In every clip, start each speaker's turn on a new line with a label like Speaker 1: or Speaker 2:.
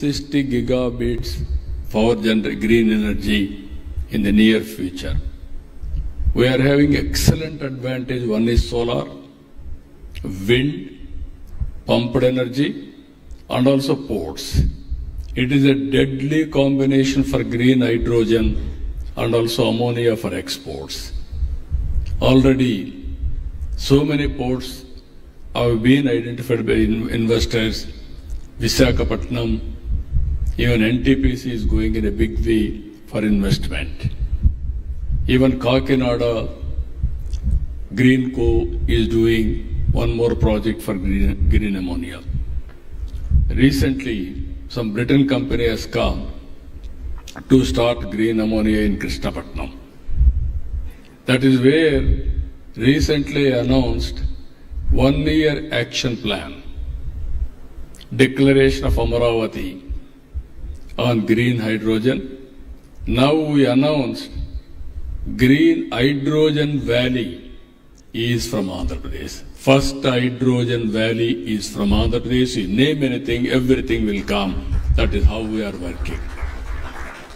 Speaker 1: 60 gigabits power green energy in the near future. We are having excellent advantage. One is solar, wind, pumped energy, and also ports. It is a deadly combination for green hydrogen and also ammonia for exports. Already, so many ports have been identified by investors. Visakhapatnam, even NTPC is going in a big way for investment. Even Kakinada, Greenco is doing one more project for green ammonia. Recently, some Britain company has come to start green ammonia in Krishnapatnam. That is where recently announced 1 year action plan, declaration of Amaravati on green hydrogen. Now we announced green hydrogen valley is from Andhra Pradesh. First hydrogen valley is from Andhra Pradesh. You name anything, everything will come. That is how we are working.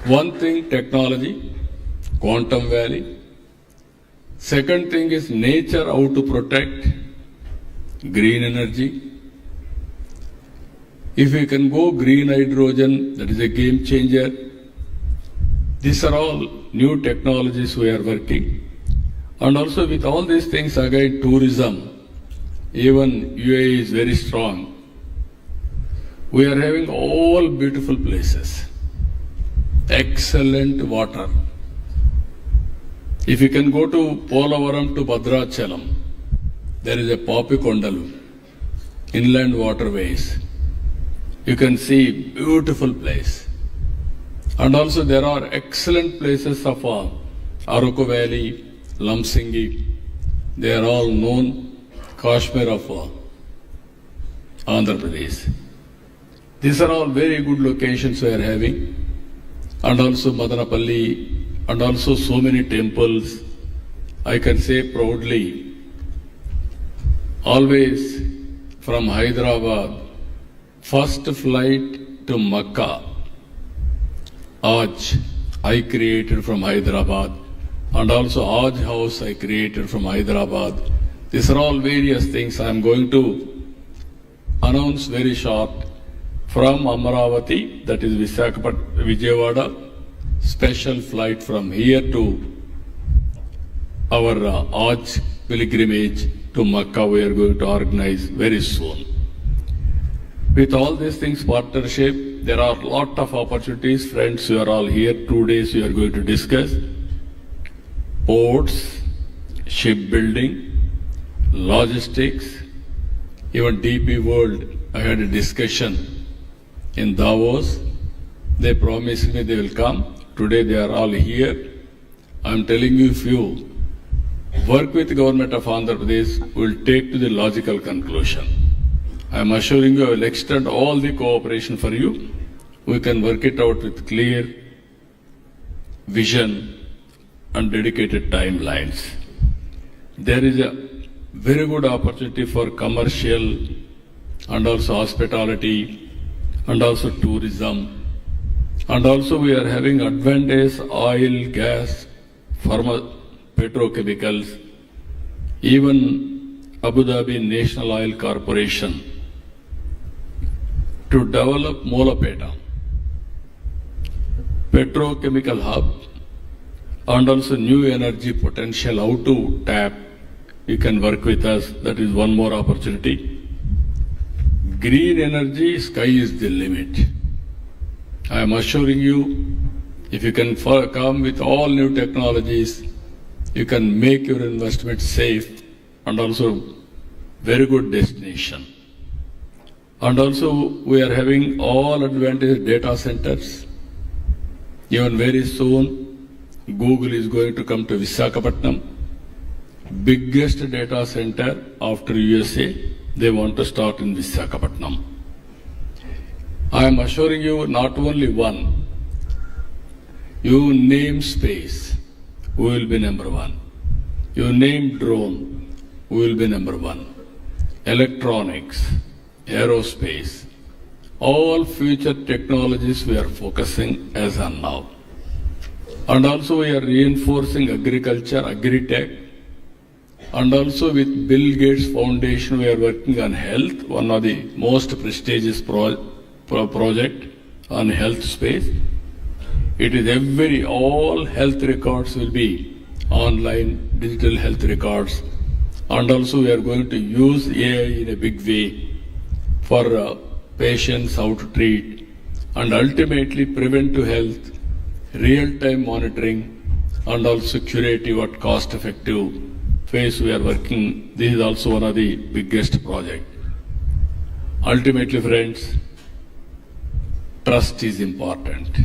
Speaker 1: One thing, technology, quantum valley. Second thing is nature, how to protect green energy. If we can go green hydrogen, that is a game changer. These are all new technologies we are working. And also with all these things, again, tourism, even UAE is very strong. We are having all beautiful places, excellent water. If you can go to Polavaram to Bhadrachalam, there is a Papikondalu, inland waterways. You can see beautiful place. And also there are excellent places of Araku Valley, Lamsingi. They are all known Kashmir of Andhra Pradesh. These are all very good locations we are having. And also Madanapalli, and also so many temples. I can say proudly, always from Hyderabad, first flight to Makkah, Hajj, I created from Hyderabad, and also Hajj house I created from Hyderabad. These are all various things I am going to announce very short. From Amaravati, that is Vijayawada, special flight from here to our Hajj pilgrimage to Makkah we are going to organize very soon. With all these things, partnership, there are a lot of opportunities. Friends, you are all here. 2 days we are going to discuss ports, shipbuilding, logistics, even DP World. I had a discussion in Davos. They promised me they will come. Today they are all here. I am telling you, if you work with the government of Andhra Pradesh, we will take to the logical conclusion. I am assuring you I will extend all the cooperation for you. We can work it out with clear vision and dedicated timelines. There is a very good opportunity for commercial and also hospitality and also tourism. And also we are having advantage oil, gas, petrochemicals, even Abu Dhabi National Oil Corporation to develop Molapeta, petrochemical hub, and also new energy potential, how to tap. You can work with us. That is one more opportunity. Green energy, sky is the limit. I am assuring you, if you can come with all new technologies, you can make your investment safe and also very good destination. And also we are having all advantage data centers. Even very soon, Google is going to come to Visakhapatnam. Biggest data center after USA, they want to start in Visakhapatnam. I am assuring you, not only one, you name space, we will be number one. You name drone, we will be number one. Electronics, aerospace, all future technologies we are focusing as on now. And also we are reinforcing agriculture, agri-tech, and also with Bill Gates Foundation we are working on health, one of the most prestigious project on health space. It is all health records will be online, digital health records, and also we are going to use AI in a big way for patients, how to treat, and ultimately preventive health, real-time monitoring, and also curative or cost-effective phase we are working. This is also one of the biggest projects. Ultimately, friends, trust is important.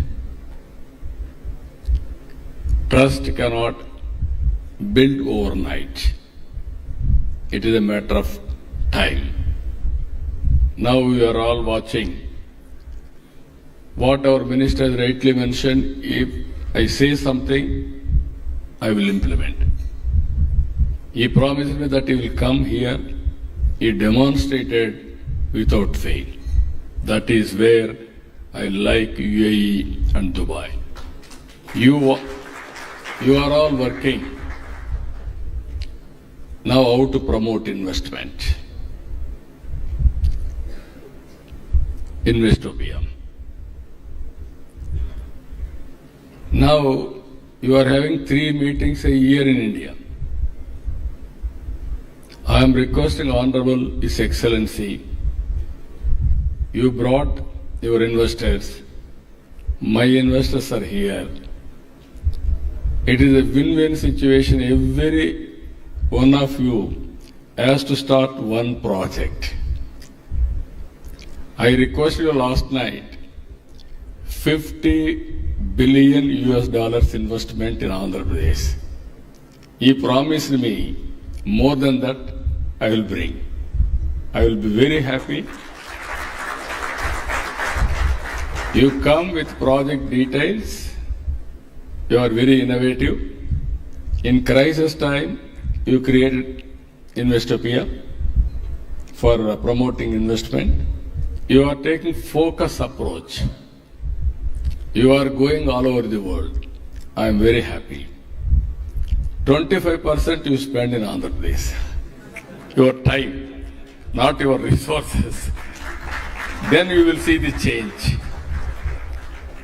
Speaker 1: Trust cannot build overnight. It is a matter of time. Now we are all watching. What our minister has rightly mentioned, if I say something, I will implement. He promised me that he will come here. He demonstrated without fail. That is where I like UAE and Dubai. You are all working now how to promote investment. Investopia. Now you are having 3 meetings a year in India. I am requesting Honorable His Excellency, you brought your investors. My investors are here. It is a win-win situation. Every one of you has to start one project. I requested you last night, 50 billion US dollars investment in Andhra Pradesh. He promised me more than that I will bring. I will be very happy. You come with project details. You are very innovative. In crisis time, you created Investopia for promoting investment. You are taking focus approach. You are going all over the world. I am very happy. 25% you spend in Andhra Pradesh. Your time, not your resources. Then you will see the change.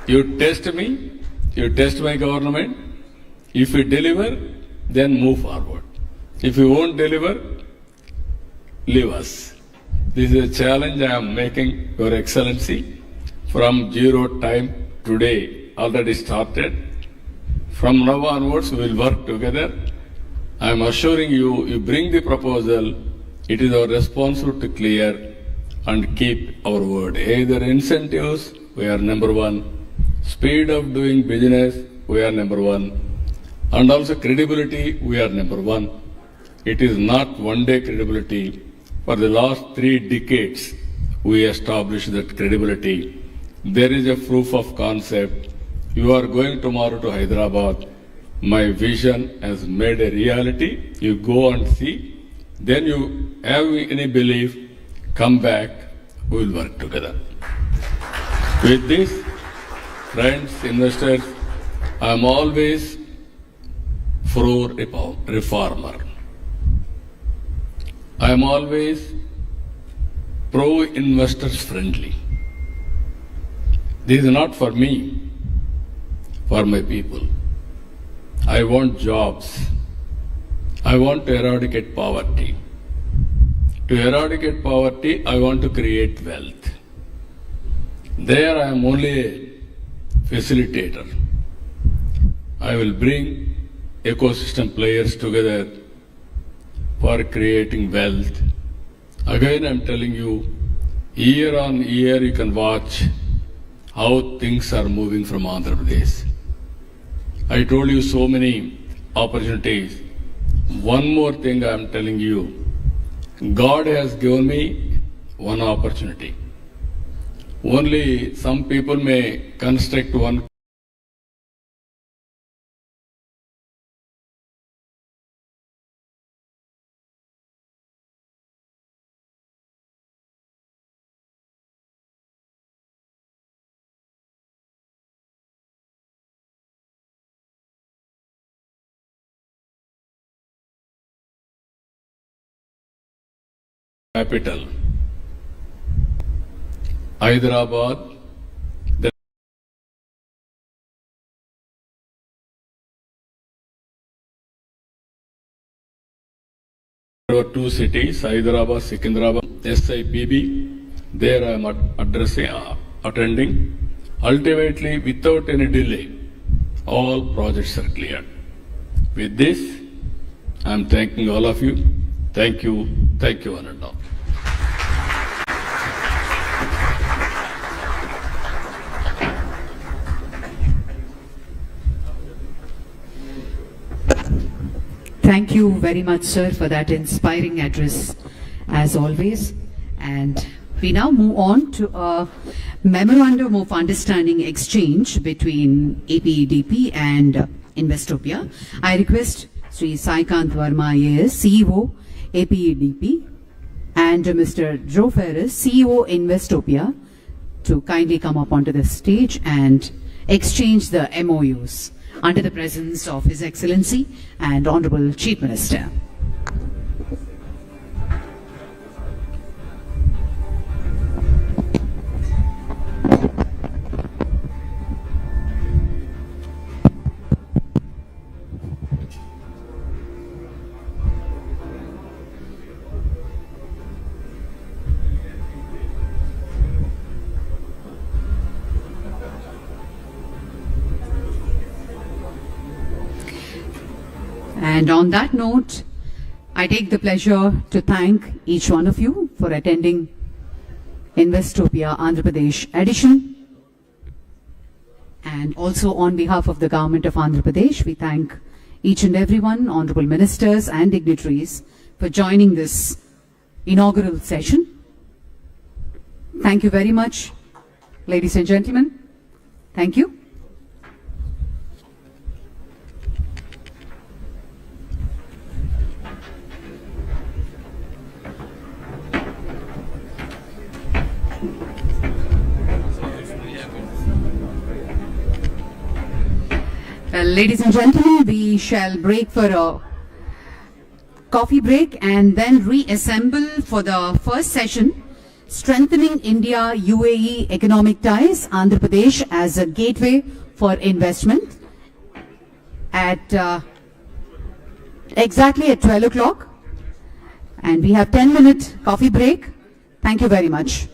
Speaker 1: You test me, you test my government. If you deliver, then move forward. If you won't deliver, leave us. This is a challenge I am making, Your Excellency. From zero time today already started. From now onwards, we will work together. I am assuring you, you bring the proposal, it is our responsibility to clear and keep our word. Either incentives, we are number one. Speed of doing business, we are number one. And also credibility, we are number one. It is not one-day credibility. For the last 3 decades, we established that credibility. There is a proof of concept. You are going tomorrow to Hyderabad. My vision has made a reality. You go and see. Then you have any belief, come back, we will work together. With this, friends, investors, I am always pro-reformer. I am always pro-investors friendly. This is not for me, for my people. I want jobs. I want to eradicate poverty. To eradicate poverty, I want to create wealth. There I am only a facilitator. I will bring ecosystem players together for creating wealth. Again, I am telling you, year on year you can watch how things are moving from Andhra Pradesh. I told you so many opportunities. One more thing I am telling you, God has given me one opportunity. Only some people may construct one capital. Hyderabad, there were two cities, Hyderabad, Secunderabad, SIPB. There I am attending. Ultimately, without any delay, all projects are cleared. With this, I am thanking all of you. Thank you, one and all.
Speaker 2: Thank you very much, sir, for that inspiring address, as always. And we now move on to a memorandum of understanding exchange between APEDP and Investopia. I request Sri Saikant Verma IAS, CEO, APEDP, and Mr. Joe Ferris, CEO, Investopia, to kindly come up onto the stage and exchange the MOUs under the presence of His Excellency and Honorable Chief Minister. And on that note, I take the pleasure to thank each one of you for attending Investopia Andhra Pradesh edition. And also on behalf of the Government of Andhra Pradesh, we thank each and everyone, honorable ministers and dignitaries, for joining this inaugural session. Thank you very much, ladies and gentlemen. Thank you. Ladies and gentlemen, we shall break for a coffee break and then reassemble for the first session, Strengthening India-UAE Economic Ties, Andhra Pradesh as a Gateway for Investment, at exactly at 12 o'clock. And we have 10-minute coffee break. Thank you very much.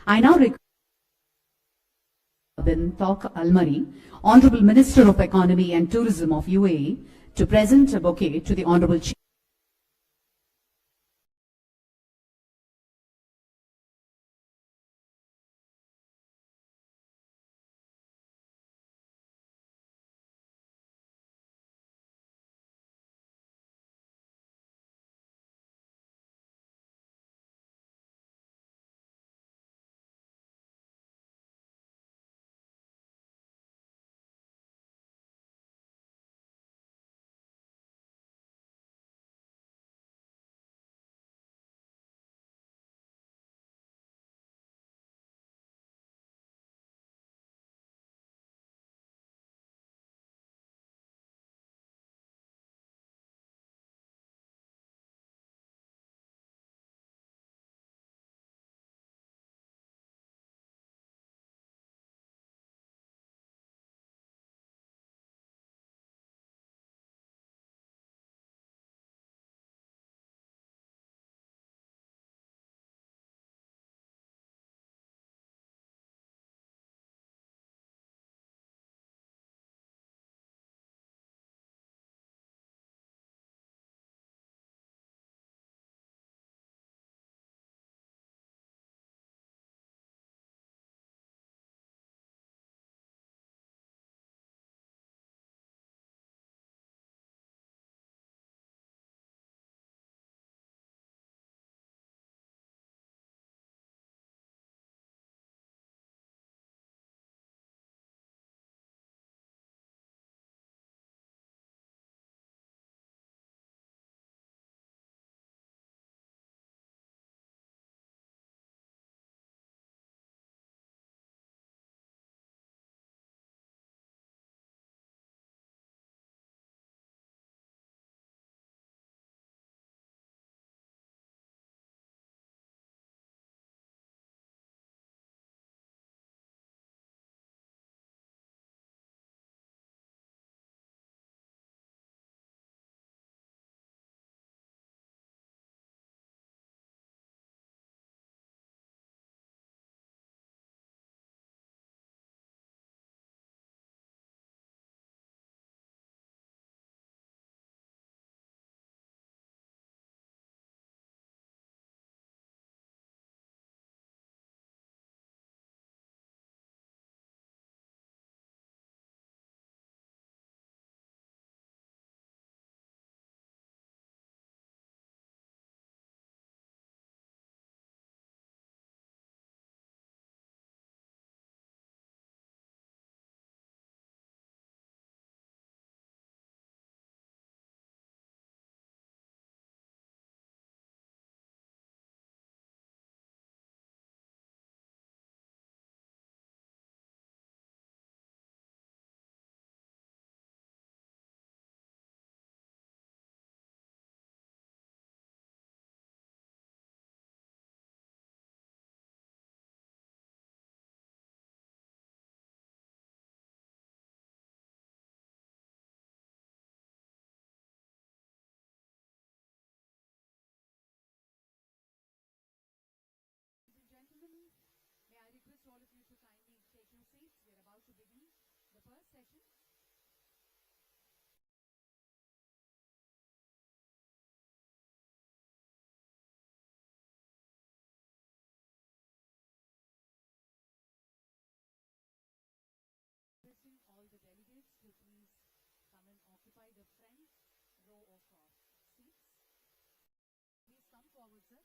Speaker 2: I now request bin Tawq Al-Mari, Honorable Minister of Economy and Tourism of UAE, to present a bouquet to the Honorable Chief. May I request all of you to kindly take your seats. We are about to begin the first session. Requesting all the delegates to please come and occupy the front row of seats. Please come forward, sir.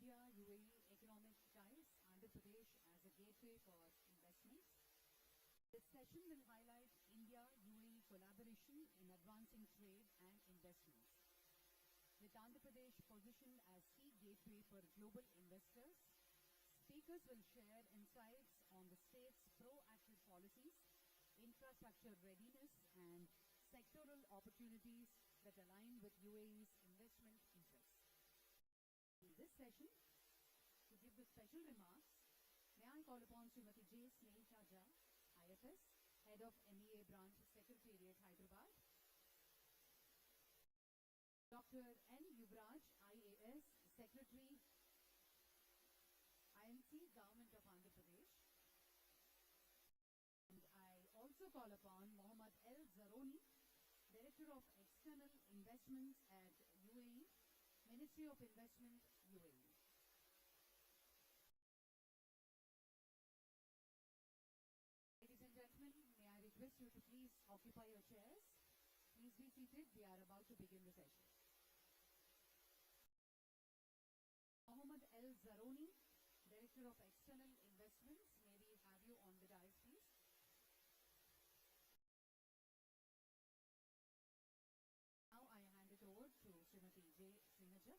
Speaker 2: India UAE economic ties, Andhra Pradesh as a gateway for investments. This session will highlight India-UAE collaboration in advancing trade and investments. With Andhra Pradesh positioned as key gateway for global investors, speakers will share insights on the state's proactive policies, infrastructure readiness, and sectoral opportunities that align with UAE's investment interests. In this session, to give the special remarks, may I call upon Srimati J. Snehal Chaja, IFS, Head of MEA Branch, Secretariat, Hyderabad; Dr. N. Yuvraj, IAS, Secretary, INC, Government of Andhra Pradesh; and I also call upon Mohammad L. Zaroni, Director of External Investments at UAE, Ministry of Investment, UAE. Ladies and gentlemen, may I request you to please occupy your chairs. Please be seated. We are about to begin the session. Mohammad L. Zaroni, Director of External Investments, may we have you on the dais, please? Now I hand it over to Srimati J. Srinaja.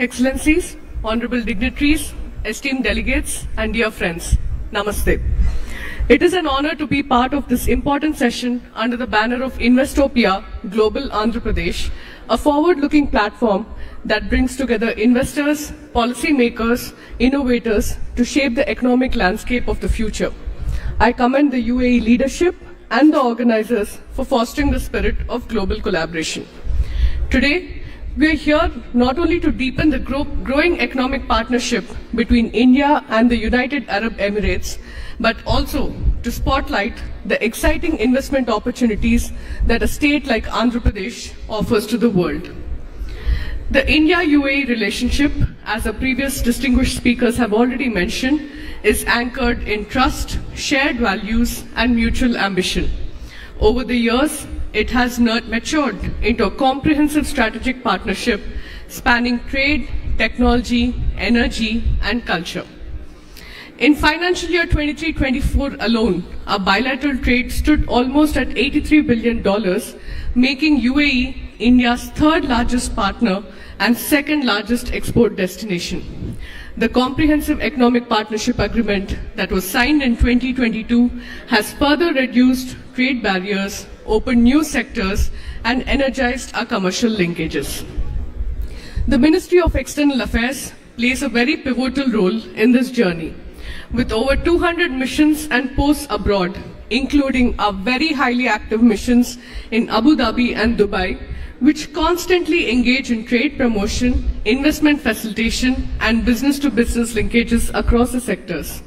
Speaker 3: Excellencies, honorable dignitaries, esteemed delegates, and dear friends, Namaste. It is an honor to be part of this important session under the banner of Investopia Global Andhra Pradesh, a forward-looking platform that brings together investors, policymakers, innovators to shape the economic landscape of the future. I commend the UAE leadership and the organizers for fostering the spirit of global collaboration. Today, we are here not only to deepen the growing economic partnership between India and the United Arab Emirates, but also to spotlight the exciting investment opportunities that a state like Andhra Pradesh offers to the world. The India-UAE relationship, as our previous distinguished speakers have already mentioned, is anchored in trust, shared values, and mutual ambition. Over the years, it has matured into a comprehensive strategic partnership spanning trade, technology, energy, and culture. In financial year 23-24 alone, our bilateral trade stood almost at $83 billion, making UAE India's third largest partner and second largest export destination. The Comprehensive Economic Partnership Agreement that was signed in 2022 has further reduced trade barriers, opened new sectors, and energized our commercial linkages. The Ministry of External Affairs plays a very pivotal role in this journey. With over 200 missions and posts abroad, including our very highly active missions in Abu Dhabi and Dubai, which constantly engage in trade promotion, investment facilitation, and business-to-business linkages across the sectors.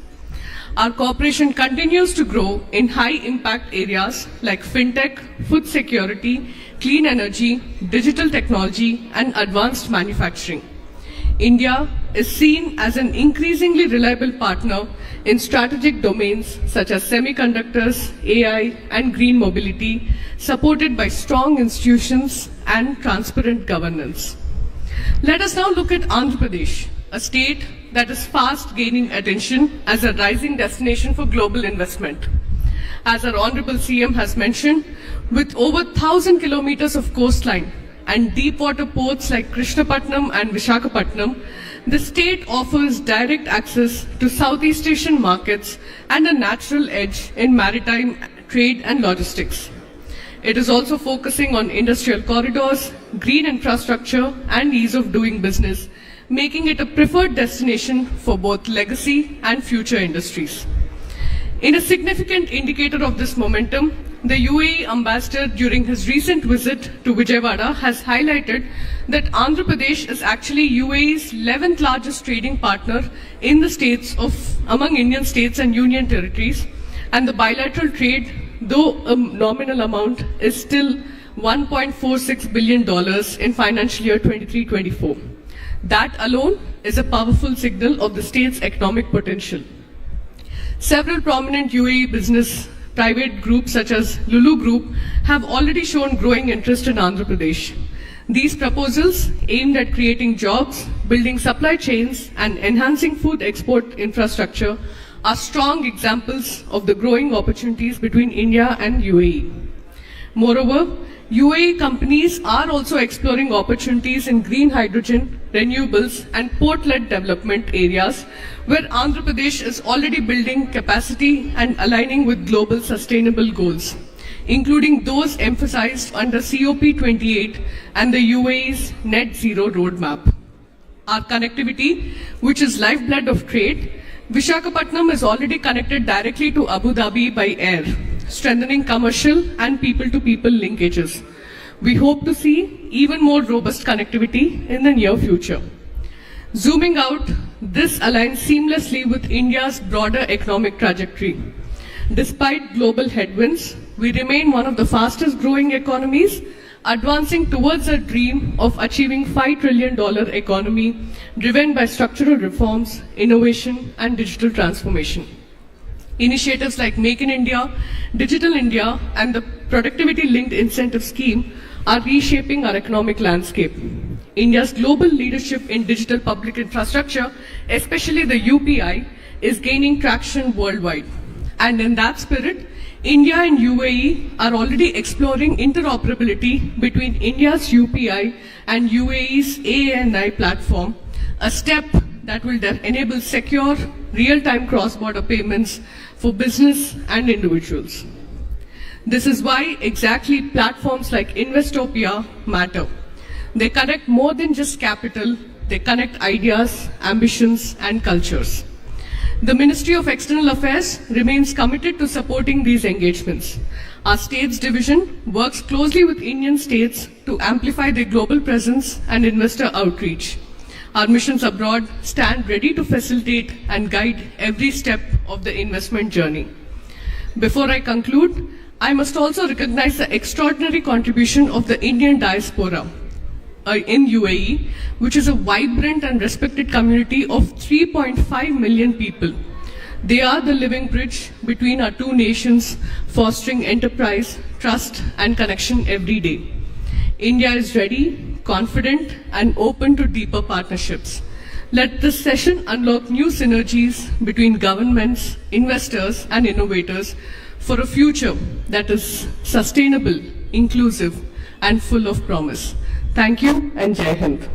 Speaker 3: Our cooperation continues to grow in high-impact areas like fintech, food security, clean energy, digital technology, and advanced manufacturing. India is seen as an increasingly reliable partner in strategic domains such as semiconductors, AI, and green mobility, supported by strong institutions and transparent governance. Let us now look at Andhra Pradesh, a state that is fast gaining attention as a rising destination for global investment. As our Honorable CM has mentioned, with over 1,000 kilometers of coastline and deep water ports like Krishnapatnam and Visakhapatnam, the state offers direct access to Southeast Asian markets and a natural edge in maritime trade and logistics. It is also focusing on industrial corridors, green infrastructure, and ease of doing business, making it a preferred destination for both legacy and future industries. In a significant indicator of this momentum, the UAE ambassador during his recent visit to Vijayawada has highlighted that Andhra Pradesh is actually UAE's 11th largest trading partner in the states among Indian states and union territories, and the bilateral trade, though a nominal amount, is still $1.46 billion in financial year 23-24. That alone is a powerful signal of the state's economic potential. Several prominent UAE business private groups such as Lulu Group have already shown growing interest in Andhra Pradesh. These proposals, aimed at creating jobs, building supply chains, and enhancing food export infrastructure, are strong examples of the growing opportunities between India and UAE. Moreover, UAE companies are also exploring opportunities in green hydrogen, renewables, and port-led development areas where Andhra Pradesh is already building capacity and aligning with global sustainable goals, including those emphasized under COP28 and the UAE's Net Zero Roadmap. Our connectivity, which is lifeblood of trade, Visakhapatnam is already connected directly to Abu Dhabi by air, strengthening commercial and people-to-people linkages. We hope to see even more robust connectivity in the near future. Zooming out, this aligns seamlessly with India's broader economic trajectory. Despite global headwinds, we remain one of the fastest growing economies, advancing towards a dream of achieving $5 trillion economy driven by structural reforms, innovation, and digital transformation. Initiatives like Make in India, Digital India, and the Productivity-Linked Incentive Scheme are reshaping our economic landscape. India's global leadership in digital public infrastructure, especially the UPI, is gaining traction worldwide. And in that spirit, India and UAE are already exploring interoperability between India's UPI and UAE's AANI platform, a step that will enable secure, real-time cross-border payments for business and individuals. This is why exactly platforms like Investopia matter. They connect more than just capital, they connect ideas, ambitions, and cultures. The Ministry of External Affairs remains committed to supporting these engagements. Our States Division works closely with Indian states to amplify their global presence and investor outreach. Our missions abroad stand ready to facilitate and guide every step of the investment journey. Before I conclude, I must also recognize the extraordinary contribution of the Indian diaspora in UAE, which is a vibrant and respected community of 3.5 million people. They are the living bridge between our two nations, fostering enterprise, trust, and connection every day. India is ready, confident, and open to deeper partnerships. Let this session unlock new synergies between governments, investors, and innovators for a future that is sustainable, inclusive, and full of promise. Thank you, and Jai Hind.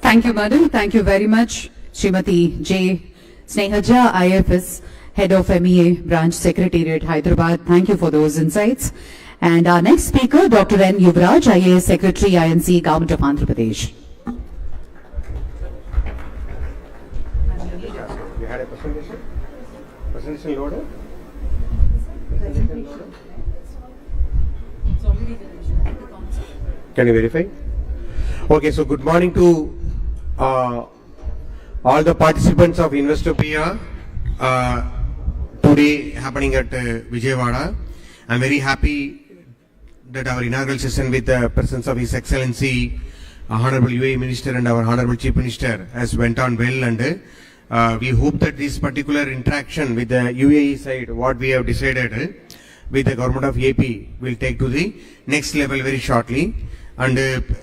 Speaker 2: Thank you, madam. Thank you very much, Srimati J. Snehaja, IFS, Head of MEA, Branch Secretariat, Hyderabad. Thank you for those insights. And our next speaker, Dr. N. Yuvraj, IAS Secretary, INC, Government of Andhra Pradesh.
Speaker 4: You had a presentation? Presentation loaded? Can you verify? Okay, so good morning to all the participants of Investopia today happening at Vijayawada. I'm very happy that our inaugural session with the presence of His Excellency Honorable UAE Minister and our Honorable Chief Minister has went on well, and we hope that this particular interaction with the UAE side, what we have decided with the government of AP, will take to the next level very shortly. And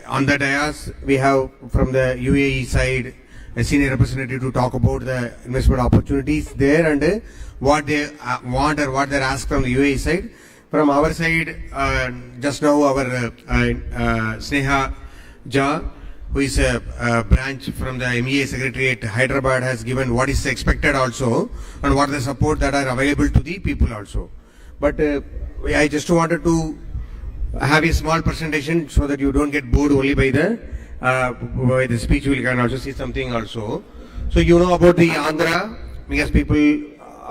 Speaker 4: on the dais, we have from the UAE side a senior representative to talk about the investment opportunities there and what they want or what they're asked from the UAE side. From our side, just now our Sneha Jha, who is a branch from the MEA Secretariat Hyderabad, has given what is expected also and what the support that are available to the people also. But I just wanted to have a small presentation so that you don't get bored only by the speech. We can also see something also. So you know about the Andhra, because people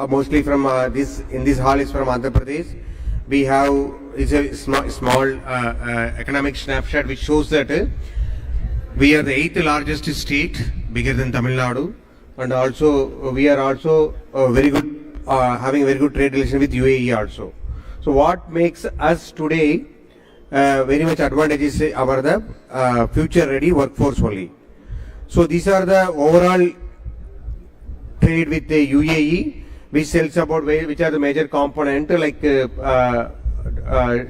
Speaker 4: mostly from in this hall is from Andhra Pradesh. We have it's a small economic snapshot which shows that we are the 8th largest state, bigger than Tamil Nadu, and also we are also very good having a very good trade relation with UAE also. So what makes us today very much advantages our the future ready workforce only. So these are the overall trade with the UAE, which tells about which are the major component like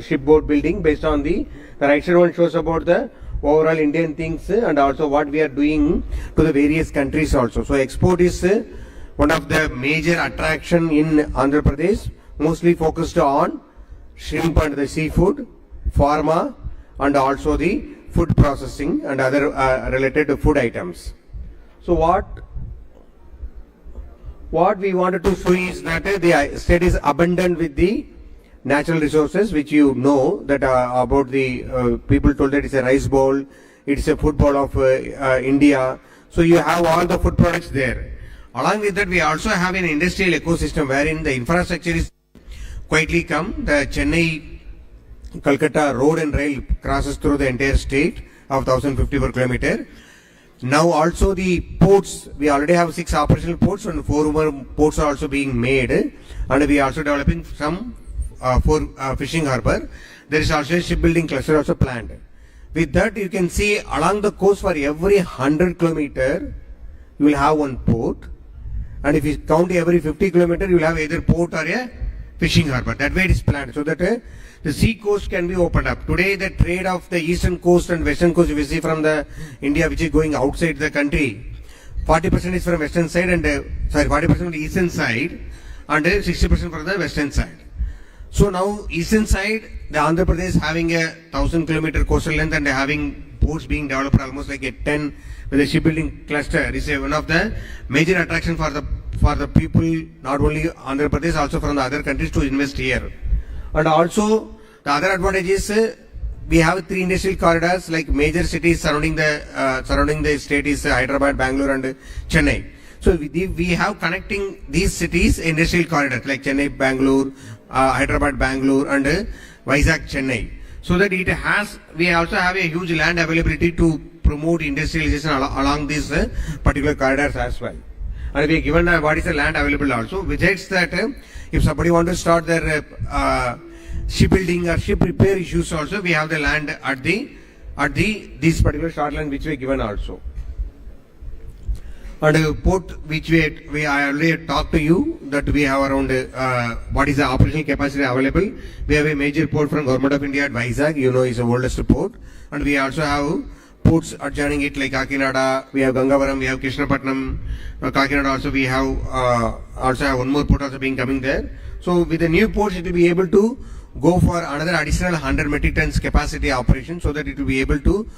Speaker 4: shipboard building. Based on the right side one shows about the overall Indian things and also what we are doing to the various countries also. So export is one of the major attraction in Andhra Pradesh, mostly focused on shrimp and the seafood, pharma, and also the food processing and other related food items. So what we wanted to show is that the state is abundant with the natural resources, which you know that about the people told that it's a rice bowl, it's a food bowl of India. So you have all the food products there. Along with that, we also have an industrial ecosystem wherein the infrastructure is quietly come. The Chennai Calcutta road and rail crosses through the entire state of 1054 kilometer. Now also the ports, we already have 6 operational ports and 4 more ports are also being made, and we are also developing some for fishing harbour. There is also a shipbuilding cluster also planned. With that, you can see along the coast for every 100 kilometer you will have one port, and if you count every 50 kilometer you will have either port or a fishing harbour. That way it is planned so that the sea coast can be opened up. Today the trade of the eastern coast and western coast, if you see from the India which is going outside the country, 40% is from western side and 40% from the eastern side and 60% from the western side. So now eastern side, the Andhra Pradesh having a 1000 kilometer coastal length and having ports being developed almost like a 10 with a shipbuilding cluster is one of the major attraction for the people, not only Andhra Pradesh, also from the other countries to invest here. And also the other advantage is we have 3 industrial corridors, like major cities surrounding the state is Hyderabad, Bangalore and Chennai. So we have connecting these cities industrial corridors like Chennai, Bangalore, Hyderabad, Bangalore and Vizag, Chennai. So that we also have a huge land availability to promote industrialization along these particular corridors as well. And we are given what is the land available also. Besides that, if somebody want to start their shipbuilding or ship repair issues also, we have the land at this particular short land which we are given also. And port which I already talked to you that we have around what is the operational capacity available. We have a major port from Government of India at Vizag, is the oldest port, and we also have ports adjoining it like Kakinada, we have Gangavaram, we have Krishnapatnam, Kakinada also we have one more port also being coming there. So with the new ports it will be able to go for another additional 100 metric tons capacity operation, so that it will be able to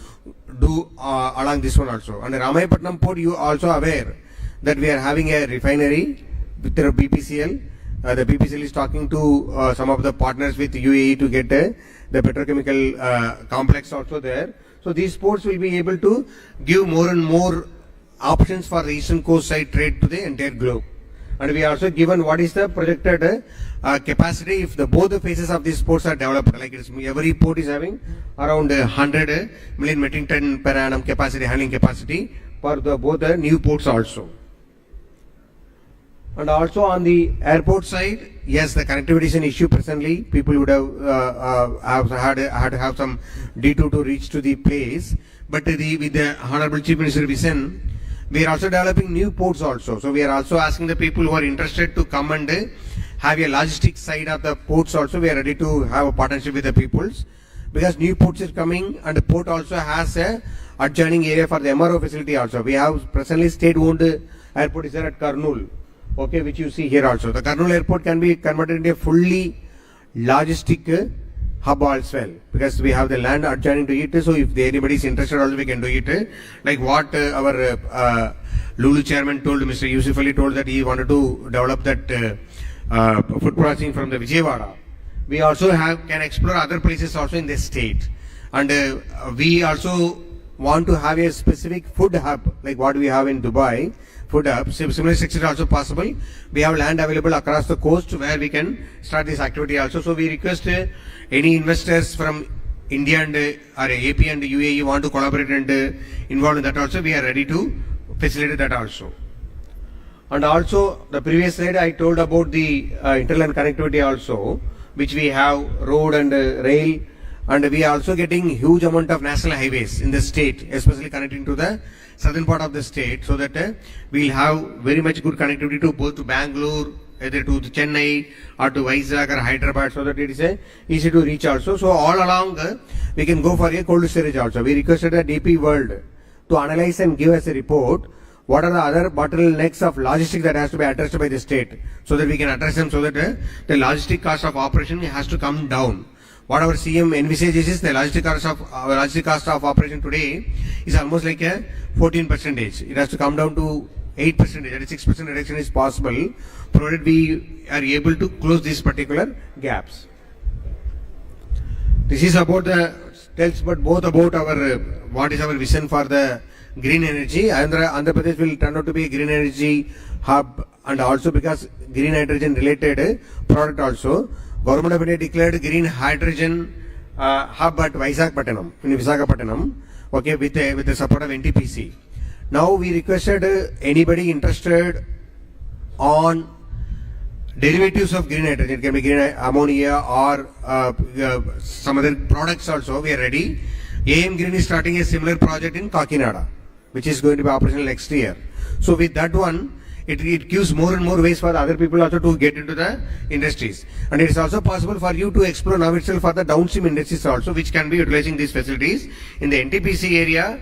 Speaker 4: do along this one also. And Ramayapatnam port, you also aware that we are having a refinery with the BPCL. The BPCL is talking to some of the partners with UAE to get the petrochemical complex also there. So these ports will be able to give more and more options for the eastern coast side trade to the entire globe. And we are also given what is the projected capacity if both the phases of these ports are developed. Like every port is having around 100 million metric ton per annum capacity, handling capacity for both the new ports also. And also on the airport side, yes, the connectivity is an issue presently. People would have had to have some detour to reach to the place. But with the Honorable Chief Minister vision, we are also developing new ports also. So we are also asking the people who are interested to come and have a logistics side of the ports also. We are ready to have a partnership with the peoples, because new ports is coming, and the port also has a adjoining area for the MRO facility also. We have presently state-owned airport is there at Kurnool, okay, which you see here also. The Kurnool airport can be converted into a fully logistic hub as well, because we have the land adjoining to it. So if anybody is interested also, we can do it. Like what our Lulu chairman told, Mr. Yusuf Ali told that he wanted to develop that food processing from the Vijayawada. We also can explore other places also in this state. And we also want to have a specific food hub like what we have in Dubai. Food hub, similar structure also possible. We have land available across the coast where we can start this activity also. So we request any investors from India and or AP and UAE want to collaborate and involve in that also. We are ready to facilitate that also. And also the previous slide I told about the interland connectivity also, which we have road and rail, and we are also getting huge amount of national highways in the state, especially connecting to the southern part of the state, so that we'll have very much good connectivity to both to Bangalore, either to Chennai or to Vizag or Hyderabad, so that it is easy to reach also. So all along we can go for a cold storage also. We requested the DP World to analyze and give us a report what are the other bottlenecks of logistics that has to be addressed by the state, so that we can address them, so that the logistic cost of operation has to come down. What our CM envisages is the logistic cost of operation today is almost like a 14%. It has to come down to 8%. That is 6% reduction is possible, provided we are able to close these particular gaps. This is about tells but both about our what is our vision for the green energy. Andhra Pradesh will turn out to be a green energy hub, and also because green hydrogen related product also. Government of India declared green hydrogen hub at Visakhapatnam, in Visakhapatnam, okay, with the support of NTPC. Now we requested anybody interested on derivatives of green hydrogen, it can be green ammonia or some other products also, we are ready. AM Green is starting a similar project in Kakinada, which is going to be operational next year. So with that one, it gives more and more ways for other people also to get into the industries. And it is also possible for you to explore now itself for the downstream industries also, which can be utilizing these facilities. In the NTPC area,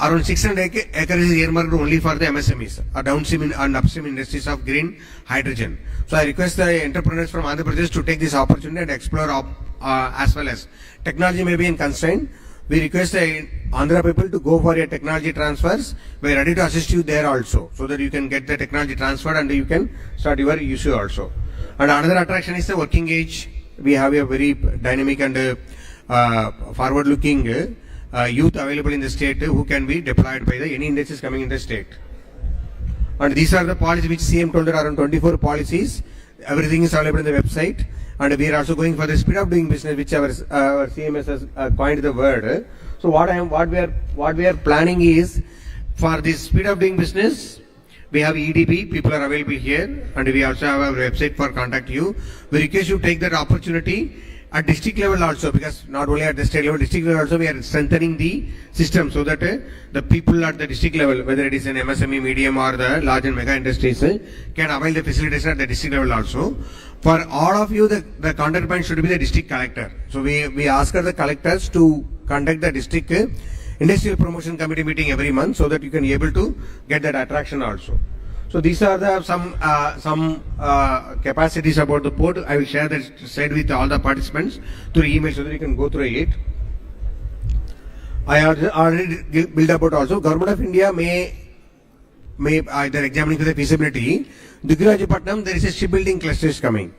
Speaker 4: around 600 acres is earmarked only for the MSMEs, or downstream and upstream industries of green hydrogen. So I request the entrepreneurs from Andhra Pradesh to take this opportunity and explore as well as technology may be in constraint. We request the Andhra people to go for your technology transfers. We are ready to assist you there also, so that you can get the technology transferred and you can start your issue also. And another attraction is the working age. We have a very dynamic and forward-looking youth available in the state who can be deployed by the any industries coming in the state. And these are the policies which CM told us, around 24 policies. Everything is available in the website. And we are also going for the speed of doing business, which our CMS has coined the word. So what we are planning is, for this speed of doing business, we have EDB, people are available here, and we also have our website for contact you. We request you take that opportunity at district level also, because not only at the state level, district level also we are strengthening the system so that the people at the district level, whether it is an MSME, medium or the large and mega industries, can avail the facilitation at the district level also. For all of you, the contact point should be the district collector. So we ask the collectors to conduct the district industrial promotion committee meeting every month so that you can be able to get that attraction also. So these are the some capacities about the port. I will share that slide with all the participants through email so that you can go through it. I already built about also. Government of India may either examining for the feasibility. Dugirajapatnam, there is a shipbuilding cluster is coming.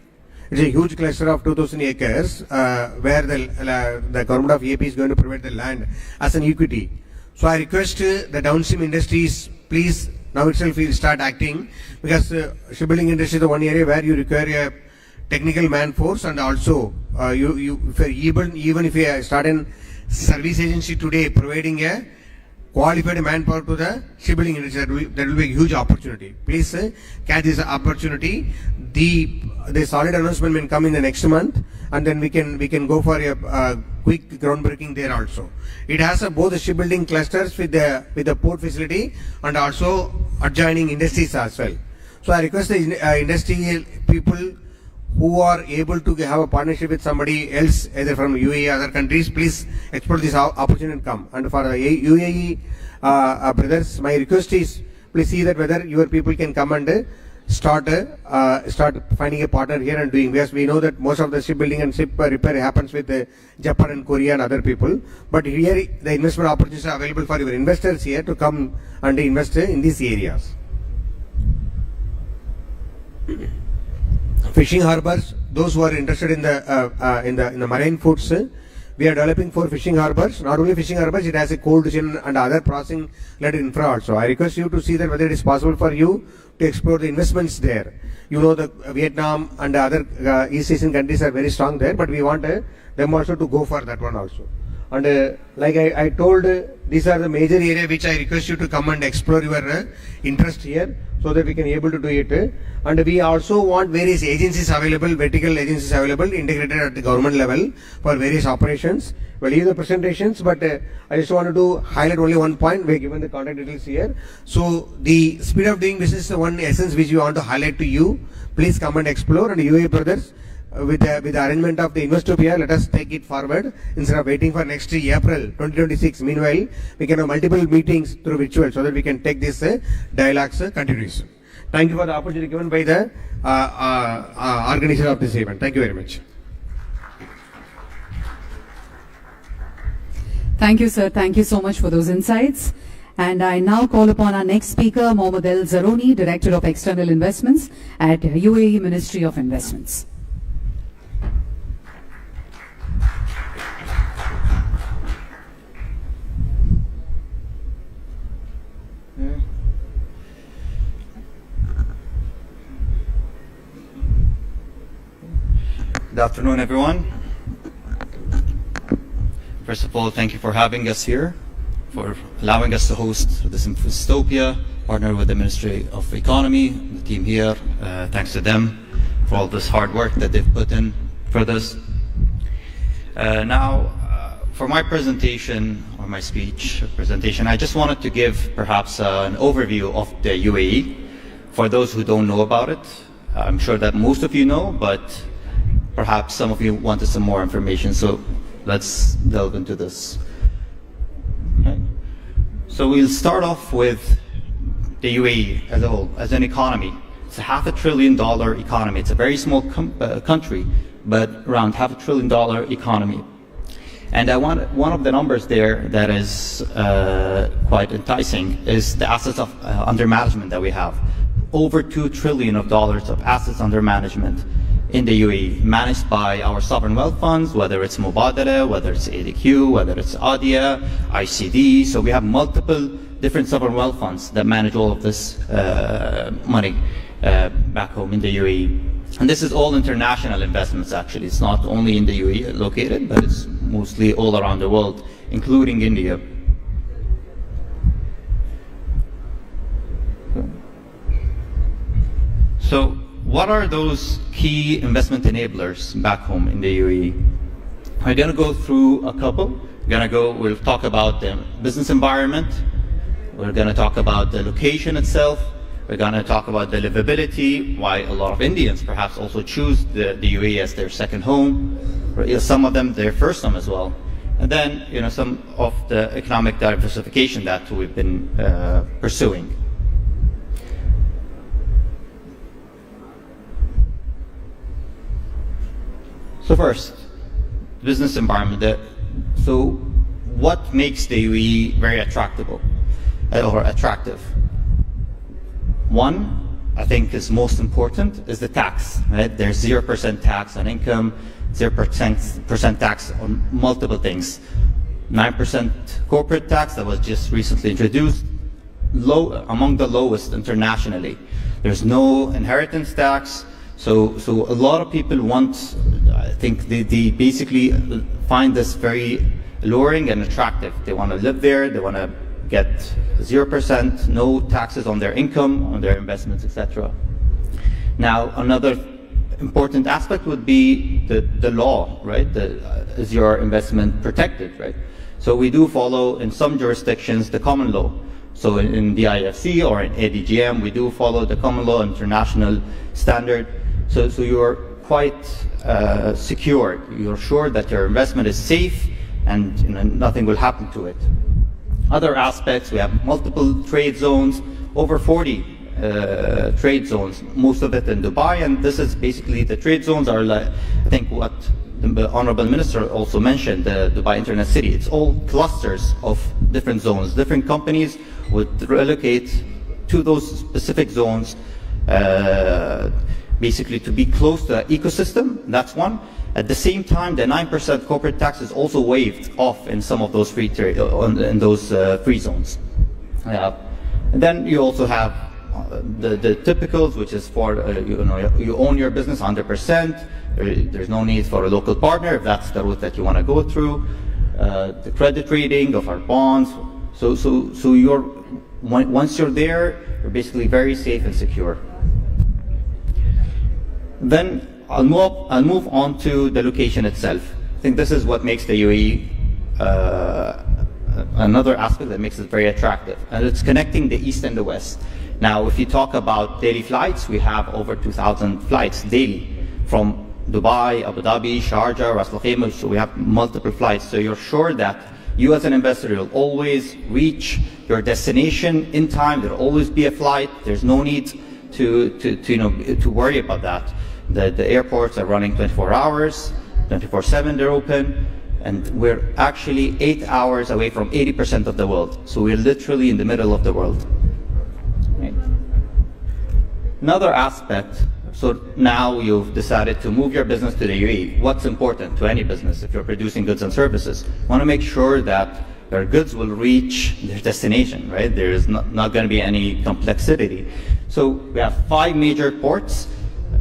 Speaker 4: It's a huge cluster of 2,000 acres where the government of AP is going to provide the land as an equity. So I request the downstream industries, please now itself will start acting, because shipbuilding industry is the one area where you require a technical man force, and also even if you start a service agency today providing a qualified manpower to the shipbuilding industry, that will be a huge opportunity. Please catch this opportunity. The solid announcement will come in the next month, and then we can go for a quick groundbreaking there also. It has both the shipbuilding clusters with the port facility and also adjoining industries as well. So I request the industry people who are able to have a partnership with somebody else, either from UAE or other countries, please explore this opportunity and come. And for UAE brothers, my request is, please see that whether your people can come and start finding a partner here and doing, because we know that most of the shipbuilding and ship repair happens with Japan and Korea and other people. But here the investment opportunities are available for your investors here to come and invest in these areas. Fishing harbors, those who are interested in the marine foods, we are developing 4 fishing harbors. Not only fishing harbors, it has a cold chain and other processing related infra also. I request you to see that whether it is possible for you to explore the investments there. You know, the Vietnam and the other East Asian countries are very strong there, but we want them also to go for that one also. And like I told, these are the major areas which I request you to come and explore your interest here, so that we can able to do it. And we also want various agencies available, vertical agencies available, integrated at the government level for various operations. We'll leave the presentations, but I just wanted to highlight only one point. We're given the contact details here. So the speed of doing business is the one essence which we want to highlight to you. Please come and explore. And UAE brothers, with the arrangement of the Investopia, let us take it forward instead of waiting for next April 2026. Meanwhile, we can have multiple meetings through virtual so that we can take this dialogues continuation. Thank you for the opportunity given by the organizer of this event. Thank you very much.
Speaker 2: Thank you, sir. Thank you so much for those insights. And I now call upon our next speaker, Mohammed El Zaroni, Director of External Investments at UAE Ministry of Investments.
Speaker 5: Good afternoon, everyone. First of all, thank you for having us here, for allowing us to host this Investopia, partner with the Ministry of Economy, the team here. Thanks to them for all this hard work that they've put in for this. Now, for my presentation, or my speech presentation, I just wanted to give perhaps an overview of the UAE for those who don't know about it. I'm sure that most of you know, but perhaps some of you wanted some more information, so let's delve into this. Okay. So we'll start off with the UAE as a whole, as an economy. It's a $500 billion economy. It's a very small country, but around $500 billion economy. And one of the numbers there that is quite enticing is the assets under management that we have. Over $2 trillion of assets under management. in the UAE, managed by our sovereign wealth funds, whether it's Mubadala, whether it's ADQ, whether it's ADIA, ICD. So we have multiple different sovereign wealth funds that manage all of this money back home in the UAE. And this is all international investments, actually. It's not only in the UAE located, but it's mostly all around the world, including India. So what are those key investment enablers back home in the UAE? We're going to go through a couple. We'll talk about the business environment. We're going to talk about the location itself. We're going to talk about the livability, why a lot of Indians perhaps also choose the UAE as their second home, or some of them their first home as well. And then, some of the economic diversification that we've been pursuing. So first, business environment. So what makes the UAE very attractive? One, I think is most important, is the tax, right? There's 0% tax on income, 0% tax on multiple things. 9% corporate tax that was just recently introduced, among the lowest internationally. There's no inheritance tax. So a lot of people I think they basically find this very alluring and attractive. They want to live there, they want to get 0%, no taxes on their income, on their investments, etc. Now, another important aspect would be the law, right? Is your investment protected, right? So we do follow, in some jurisdictions, the common law. So in the IFC or in ADGM, we do follow the common law international standard. So you're quite secure. You're sure that your investment is safe and nothing will happen to it. Other aspects, we have multiple trade zones, over 40 trade zones, most of it in Dubai, and this is basically, the trade zones are like, I think what the Honorable Minister also mentioned, the Dubai Internet City. It's all clusters of different zones. Different companies would relocate to those specific zones, basically to be close to the ecosystem. That's one. At the same time, the 9% corporate tax is also waived off in some of those free trade, in those free zones. And then you also have the typicals, which is for you own your business 100%. There's no need for a local partner if that's the route that you want to go through. The credit rating of our bonds. So once you're there, you're basically very safe and secure. Then I'll move on to the location itself. I think this is what makes the UAE another aspect that makes it very attractive, and it's connecting the east and the west. Now, if you talk about daily flights, we have over 2,000 flights daily from Dubai, Abu Dhabi, Sharjah, Ras Al Khaimah. So we have multiple flights. So you're sure that you as an investor will always reach your destination in time. There'll always be a flight. There's no need to worry about that. The airports are running 24 hours, 24/7 they're open, and we're actually 8 hours away from 80% of the world. So we're literally in the middle of the world. Right. Another aspect, so now you've decided to move your business to the UAE. What's important to any business if you're producing goods and services? You want to make sure that your goods will reach their destination, right? There is not going to be any complexity. So we have 5 major ports.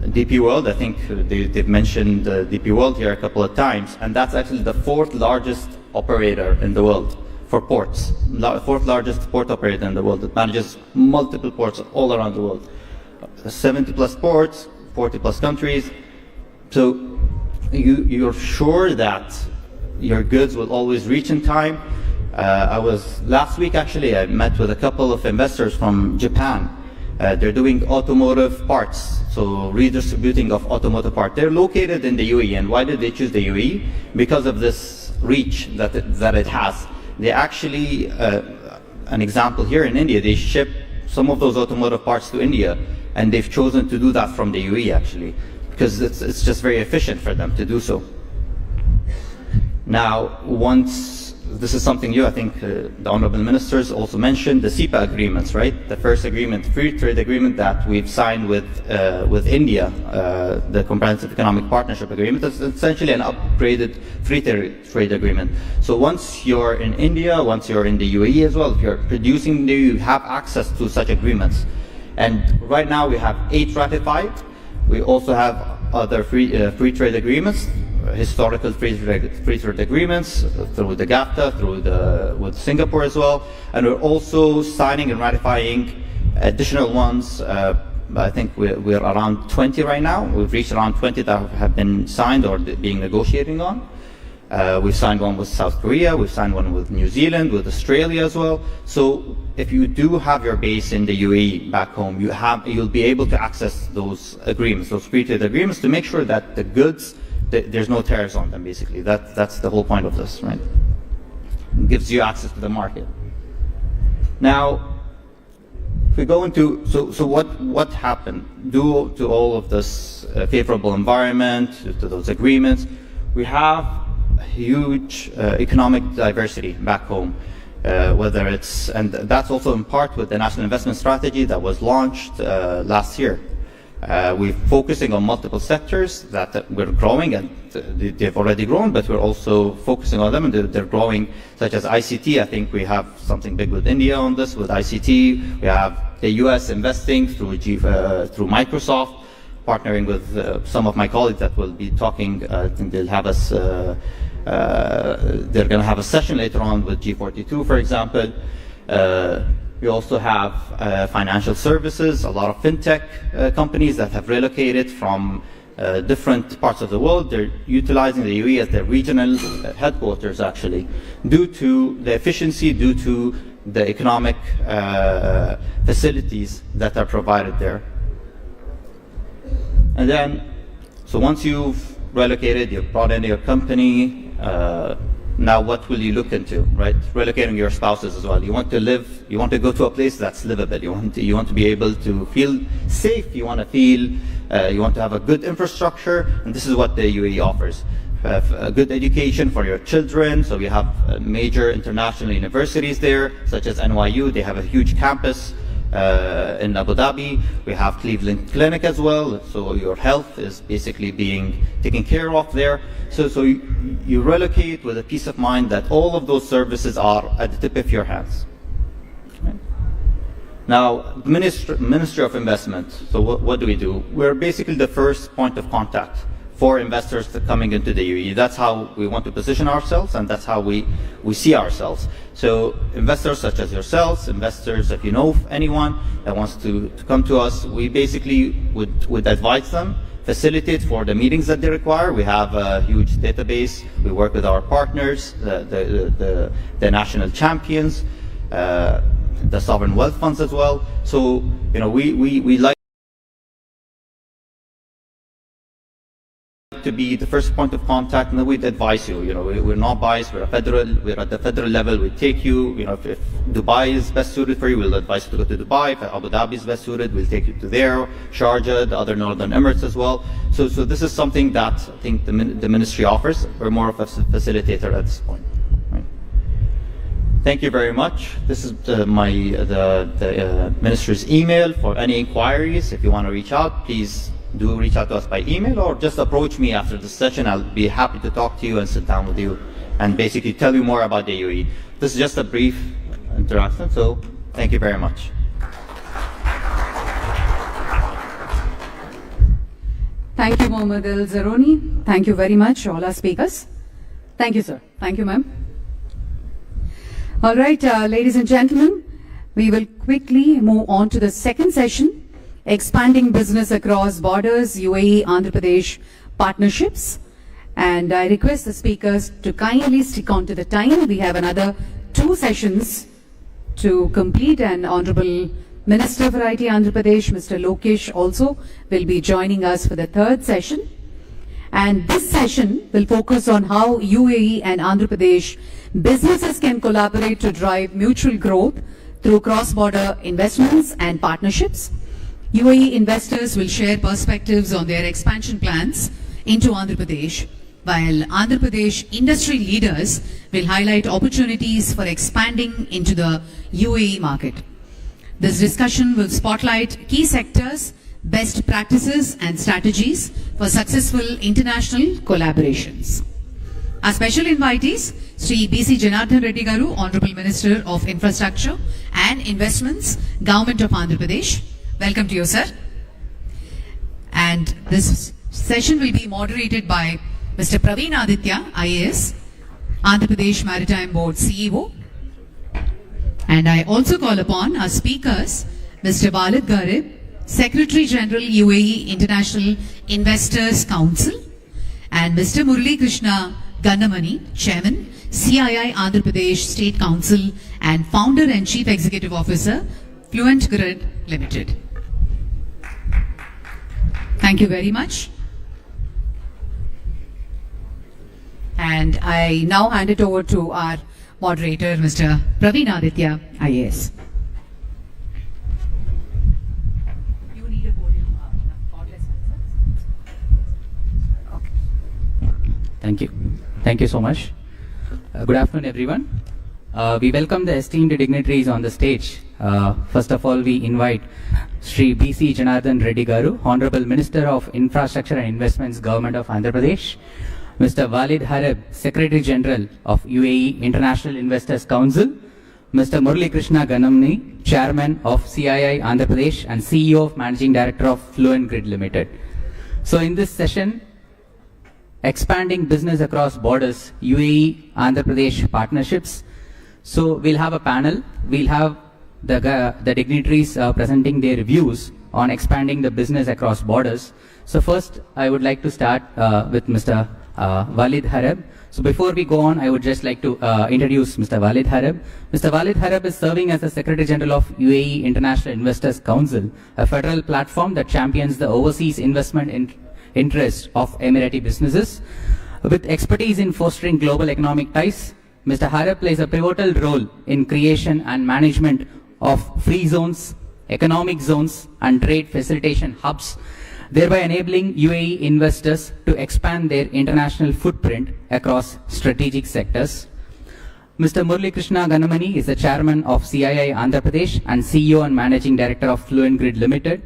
Speaker 5: DP World, I think they've mentioned DP World here a couple of times, and that's actually the 4th largest operator in the world for ports. 4th largest port operator in the world. It manages multiple ports all around the world. 70 plus ports, 40 plus countries. So you're sure that your goods will always reach in time. Last week actually, I met with a couple of investors from Japan. They're doing automotive parts, so redistributing of automotive parts. They're located in the UAE, and why did they choose the UAE? Because of this reach that it has. They actually, an example here in India, they ship some of those automotive parts to India, and they've chosen to do that from the UAE actually, because it's just very efficient for them to do so. Now, once this is something new. I think the honorable ministers also mentioned the CEPA agreements, right? The first agreement, free trade agreement that we've signed with India, the Comprehensive Economic Partnership Agreement. It's essentially an upgraded free trade agreement. So once you're in India, once you're in the UAE as well, if you're producing there, you have access to such agreements. And right now we have 8 ratified. We also have other free trade agreements, historical free trade agreements through the GAFTA, with Singapore as well, and we're also signing and ratifying additional ones. I think we're around 20 right now. We've reached around 20 that have been signed or being negotiating on. We've signed one with South Korea, we've signed one with New Zealand, with Australia as well. So if you do have your base in the UAE back home, you'll be able to access those agreements, those free trade agreements, to make sure that the goods, there's no tariffs on them, basically. That's the whole point of this, right? It gives you access to the market. Now, if we go into, so what happened due to all of this favorable environment, to those agreements? We have huge economic diversity back home, whether it's, and that's also in part with the National Investment Strategy that was launched last year. We're focusing on multiple sectors that we're growing, and they've already grown, but we're also focusing on them, and they're growing, such as ICT. I think we have something big with India on this, with ICT. We have the US investing through Microsoft, partnering with some of my colleagues that will be talking. I think they'll have us, they're going to have a session later on with G42, for example. We also have financial services, a lot of fintech companies that have relocated from different parts of the world. They're utilizing the UAE as their regional headquarters, actually, due to the efficiency, due to the economic facilities that are provided there. And then, so once you've relocated, you've brought in your company, now what will you look into, right? Relocating your spouses as well. You want to live, you want to go to a place that's livable. You want to be able to feel safe. You want to feel, you want to have a good infrastructure, and this is what the UAE offers. A good education for your children. So we have major international universities there, such as NYU. They have a huge campus in Abu Dhabi. We have Cleveland Clinic as well, so your health is basically being taken care of there. So you relocate with a peace of mind that all of those services are at the tip of your hands. Right? Now, Ministry of Investment, so what do? We're basically the first point of contact for investors coming into the UAE. That's how we want to position ourselves, and that's how we see ourselves. So investors such as yourselves, investors, if you know of anyone that wants to come to us, we basically would advise them, facilitate for the meetings that they require. We have a huge database. We work with our partners, the national champions, the sovereign wealth funds as well. So, you know, we like to be the first point of contact, and then we'd advise you. You know, we're not biased. We're at the federal level. We take you. You know, if Dubai is best suited for you, we'll advise you to go to Dubai. If Abu Dhabi is best suited, we'll take you to there. Sharjah, the other Northern Emirates as well. So this is something that I think the ministry offers. We're more of a facilitator at this point. Right. Thank you very much. This is the minister's email for any inquiries. If you want to reach out, please do reach out to us by email, or just approach me after the session. I'll be happy to talk to you and sit down with you and basically tell you more about the UAE. This is just a brief interaction, so thank you very much.
Speaker 2: Thank you, Mohammed Al Zaroni. Thank you very much, all our speakers. Thank you, sir. Thank you, ma'am. All right, ladies and gentlemen, we will quickly move on to the second session, expanding business across borders, UAE, Andhra Pradesh partnerships. And I request the speakers to kindly stick on to the time. We have another 2 sessions to complete, and Honorable Minister for IT Andhra Pradesh, Mr. Lokesh, also will be joining us for the 3rd session. And this session will focus on how UAE and Andhra Pradesh businesses can collaborate to drive mutual growth through cross-border investments and partnerships. UAE investors will share perspectives on their expansion plans into Andhra Pradesh, while Andhra Pradesh industry leaders will highlight opportunities for expanding into the UAE market. This discussion will spotlight key sectors, best practices and strategies for successful international collaborations. Our special invitees, Sri B.C. Janardhan Reddy Garu, Honorable Minister of Infrastructure and Investments, Government of Andhra Pradesh. Welcome to you, sir. And this session will be moderated by Mr. Praveen Aditya, IAS, Andhra Pradesh Maritime Board CEO. And I also call upon our speakers, Mr. Walid Gharib, Secretary General UAE International Investors Council, and Mr. Murali Krishna Gannamani, Chairman, CII Andhra Pradesh State Council and Founder and Chief Executive Officer, Fluent Grid Limited. Thank you very much. And I now hand it over to our moderator, Mr. Praveen Aditya, IAS. You need a podium.
Speaker 6: Thank you. Thank you so much. Good afternoon, everyone. We welcome the esteemed dignitaries on the stage. First of all, we invite Sri B.C. Janardhan Reddy Garu, Honorable Minister of Infrastructure and Investments, Government of Andhra Pradesh. Mr. Walid Gharib, Secretary General of UAE International Investors Council. Mr. Murali Krishna Gannamani, Chairman of CII Andhra Pradesh and CEO of Managing Director of Fluent Grid Limited. So in this session, expanding business across borders, UAE, Andhra Pradesh partnerships. So we'll have a panel. We'll have the dignitaries presenting their views on expanding the business across borders. So first, I would like to start with Mr. Walid Gharib. So before we go on, I would just like to introduce Mr. Walid Gharib. Mr. Walid Gharib is serving as the Secretary General of UAE International Investors Council, a federal platform that champions the overseas investment interests of Emirati businesses. With expertise in fostering global economic ties, Mr. Gharib plays a pivotal role in creation and management of free zones, economic zones, and trade facilitation hubs, thereby enabling UAE investors to expand their international footprint across strategic sectors. Mr. Murali Krishna Gannamani is the Chairman of CII Andhra Pradesh and CEO and Managing Director of Fluent Grid Limited.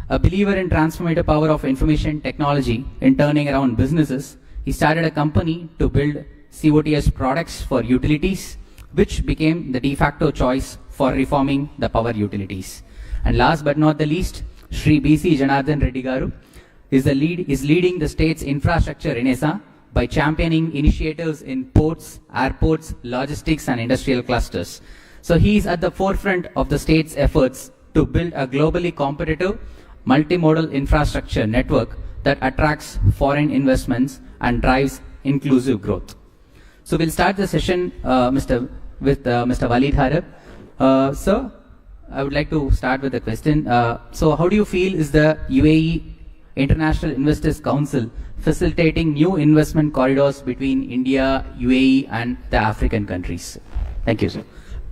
Speaker 6: A believer in transformative power of information technology in turning around businesses, he started a company to build COTS products for utilities, which became the de facto choice for reforming the power utilities. And last but not the least, Sri B.C. Janardhan Reddy Garu is leading the state's infrastructure renaissance by championing initiatives in ports, airports, logistics, and industrial clusters. So he is at the forefront of the state's efforts to build a globally competitive, multimodal infrastructure network that attracts foreign investments and drives inclusive growth. So we'll start the session, Mr. Walid Gharib. Sir, I would like to start with a question. So how do you feel is the UAE International Investors Council facilitating new investment corridors between India, UAE, and the African countries? Thank you, sir.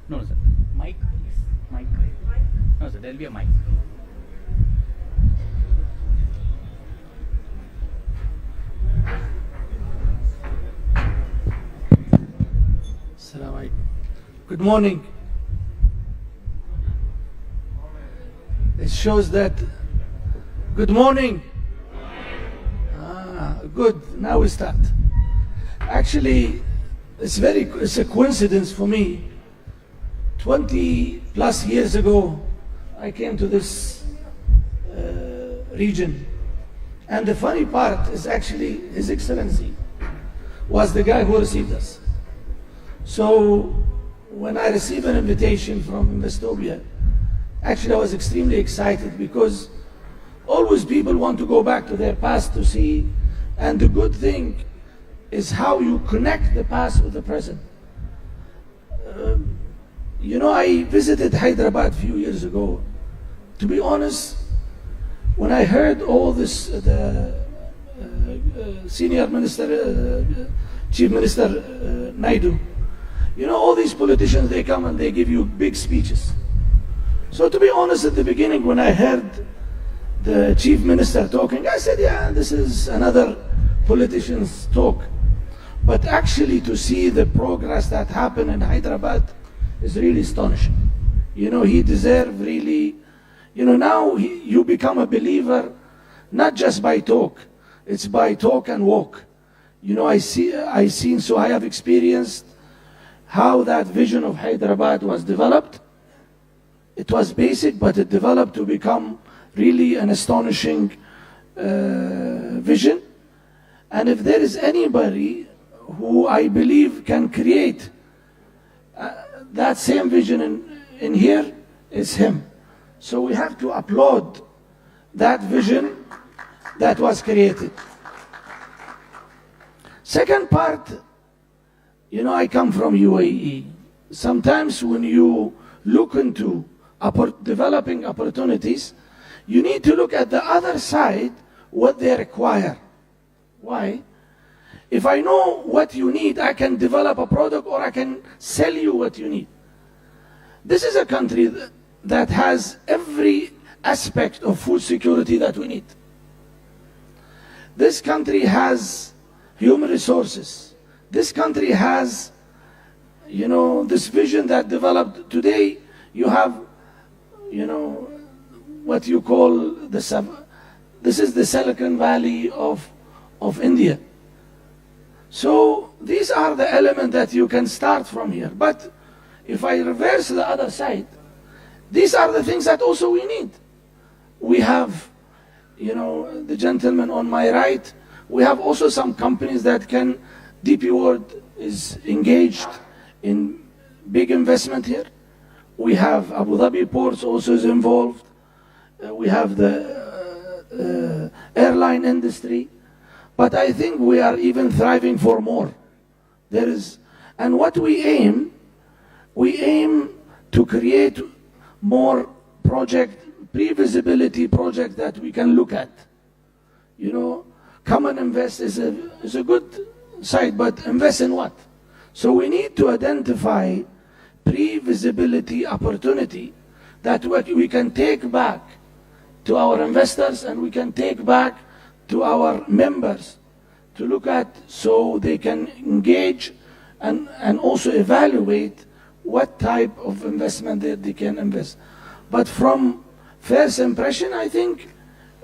Speaker 6: No, sir. Mic, please. Mic. No, sir. There'll be a mic.
Speaker 7: Good morning. It shows that. Good morning. Good. Now we start. Actually, it's a coincidence for me. 20 plus years ago, I came to this region, and the funny part is actually His Excellency was the guy who received us. So when I received an invitation from Investopia, actually I was extremely excited because always people want to go back to their past to see, and the good thing is how you connect the past with the present. You know, I visited Hyderabad a few years ago. To be honest, when I heard all this, the senior minister, Chief Minister Naidu, you know, all these politicians, they come and they give you big speeches. So to be honest, at the beginning, when I heard the Chief Minister talking, I said, yeah, this is another politicians talk. But actually to see the progress that happened in Hyderabad is really astonishing. You know, he deserves really, you know, now you become a believer not just by talk, it's by talk and walk. You know, so I have experienced how that vision of Hyderabad was developed. It was basic, but it developed to become really an astonishing vision. And if there is anybody who I believe can create that same vision in here, is him. So we have to applaud that vision that was created. Second part, you know, I come from UAE. Sometimes when you look into developing opportunities, you need to look at the other side, what they require. Why? If I know what you need, I can develop a product or I can sell you what you need. This is a country that has every aspect of food security that we need. This country has human resources. This country has, you know, this vision that developed today. You have, you know, what you call this is the Silicon Valley of India. So these are the elements that you can start from here. But if I reverse the other side, these are the things that also we need. We have, you know, the gentleman on my right, we have also some companies that can, DP World is engaged in big investment here. We have Abu Dhabi Ports also is involved. We have the airline industry. But I think we are even thriving for more. And what we aim to create more pre-visibility project that we can look at. You know, come and invest is a good side, but invest in what? So we need to identify pre-visibility opportunity that we can take back to our investors and we can take back to our members to look at, so they can engage and also evaluate what type of investment they can invest. But from first impression, I think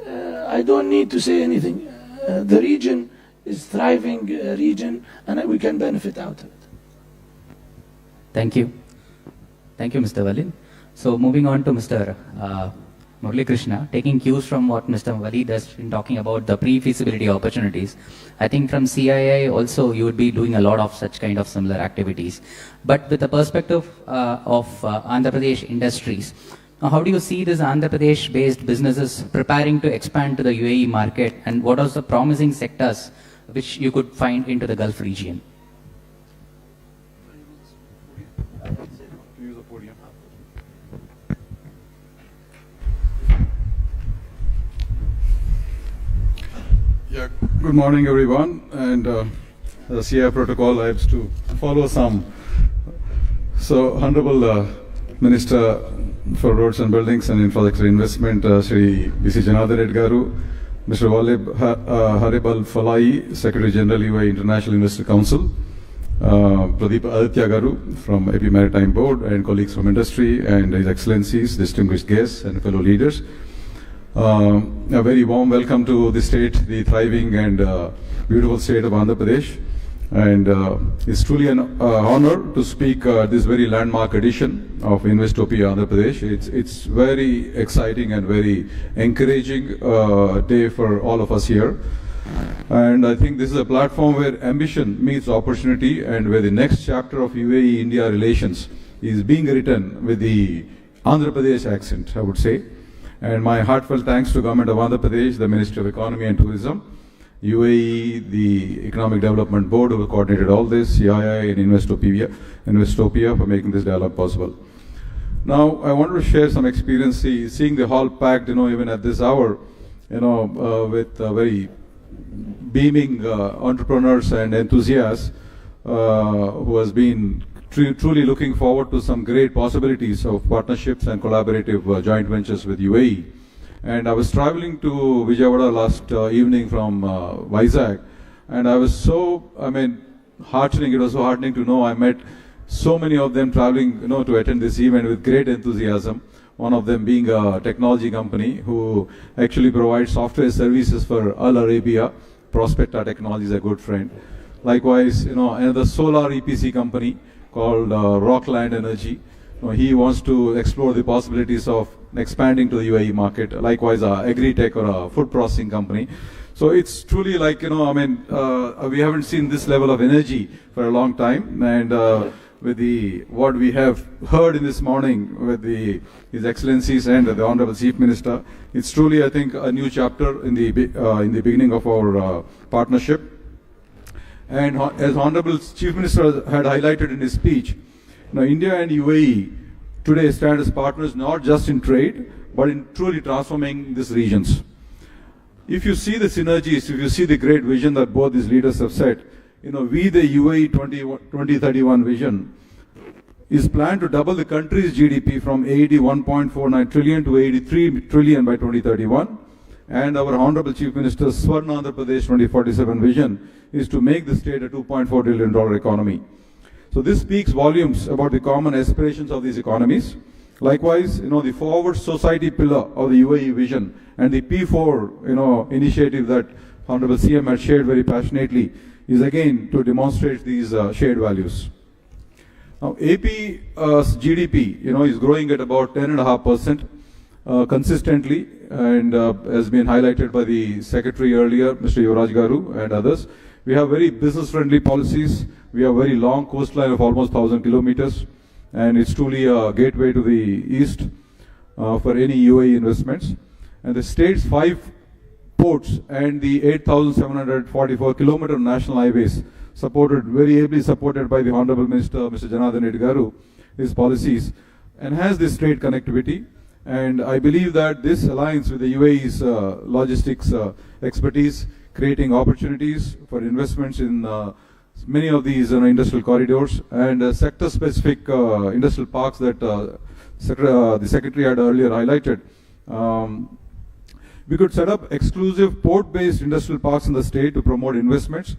Speaker 7: I don't need to say anything. The region is thriving region and we can benefit out of it.
Speaker 6: Thank you. Thank you, Mr. Walid. So moving on to Mr. Murali Krishna, taking cues from what Mr. Walid has been talking about, the pre-feasibility opportunities. I think from CII also you would be doing a lot of such kind of similar activities. But with the perspective of Andhra Pradesh industries, how do you see these Andhra Pradesh-based businesses preparing to expand to the UAE market, and what are the promising sectors which you could find into the Gulf region?
Speaker 8: Yeah, good morning everyone, and the CI protocol I have to follow some. So Honorable Minister for Roads and Buildings and Infrastructure Investment, Shri B.C. Janardhan Reddy Garu, Mr. Walid Haribal Falai, Secretary General UAE International Investor Council, Pradeep Aditya Garu from AP Maritime Board, and colleagues from industry, and His Excellencies, distinguished guests and fellow leaders. A very warm welcome to the state, the thriving and beautiful state of Andhra Pradesh. And it's truly an honor to speak this very landmark edition of Investopia Andhra Pradesh. It's very exciting and very encouraging day for all of us here. And I think this is a platform where ambition meets opportunity, and where the next chapter of UAE-India relations is being written with the Andhra Pradesh accent, I would say. And my heartfelt thanks to Government of Andhra Pradesh, the Ministry of Economy and Tourism, UAE, the Economic Development Board who coordinated all this, CII and Investopia for making this dialogue possible. Now, I wanted to share some experience, seeing the hall packed, even at this hour, with very beaming entrepreneurs and enthusiasts who has been truly looking forward to some great possibilities of partnerships and collaborative joint ventures with UAE. And I was traveling to Vijayawada last evening from Vizag, And I was so, heartening, it was so heartening to know I met so many of them traveling, to attend this event with great enthusiasm. One of them being a technology company who actually provides software services for Al Arabia. Prospecta Technology is a good friend. Likewise, another solar EPC company called Rockland Energy. He wants to explore the possibilities of expanding to the UAE market. Likewise, Agritech or a food processing company. So it's truly like, we haven't seen this level of energy for a long time. And with what we have heard in this morning with His Excellencies and the Honorable Chief Minister, it's truly, I think, a new chapter in the beginning of our partnership. And as Honorable Chief Minister had highlighted in his speech, India and UAE today stand as partners not just in trade, but in truly transforming these regions. If you see the synergies, if you see the great vision that both these leaders have set, we the UAE 2031 vision is planned to double the country's GDP from 81.49 trillion to 83 trillion by 2031. And our Honorable Chief Minister's Swarna Andhra Pradesh 2047 vision is to make the state a $2.4 trillion economy. So this speaks volumes about the common aspirations of these economies. Likewise, the forward society pillar of the UAE vision and the P4, initiative that Honorable CM had shared very passionately is again to demonstrate these shared values. Now, AP's GDP, is growing at about 10.5% consistently, and has been highlighted by the Secretary earlier, Mr. Yuvraj Garu and others. We have very business-friendly policies. We have very long coastline of almost 1,000 kilometers, and it's truly a gateway to the east for any UAE investments. And the state's 5 ports and the 8,744 kilometer national highways very ably supported by the Honorable Minister, Mr. Janardhan Reddy Garu, his policies, enhance this trade connectivity. And I believe that this aligns with the UAE's logistics expertise, creating opportunities for investments in many of these industrial corridors and sector-specific industrial parks that the Secretary had earlier highlighted. We could set up exclusive port-based industrial parks in the state to promote investments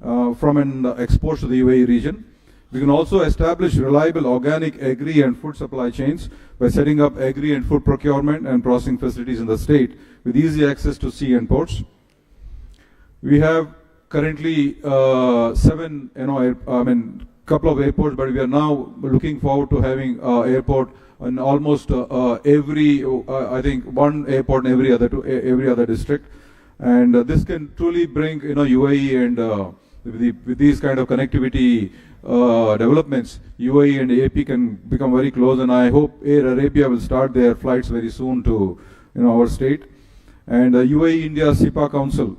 Speaker 8: from an exports to the UAE region. We can also establish reliable organic agri and food supply chains by setting up agri and food procurement and processing facilities in the state with easy access to sea and ports. We have currently 7, couple of airports, but we are now looking forward to having airport in almost every, I think, one airport in every other district, and this can truly bring UAE and with these kind of connectivity developments, UAE and AP can become very close, and I hope Air Arabia will start their flights very soon to our state. And UAE India SIPA Council,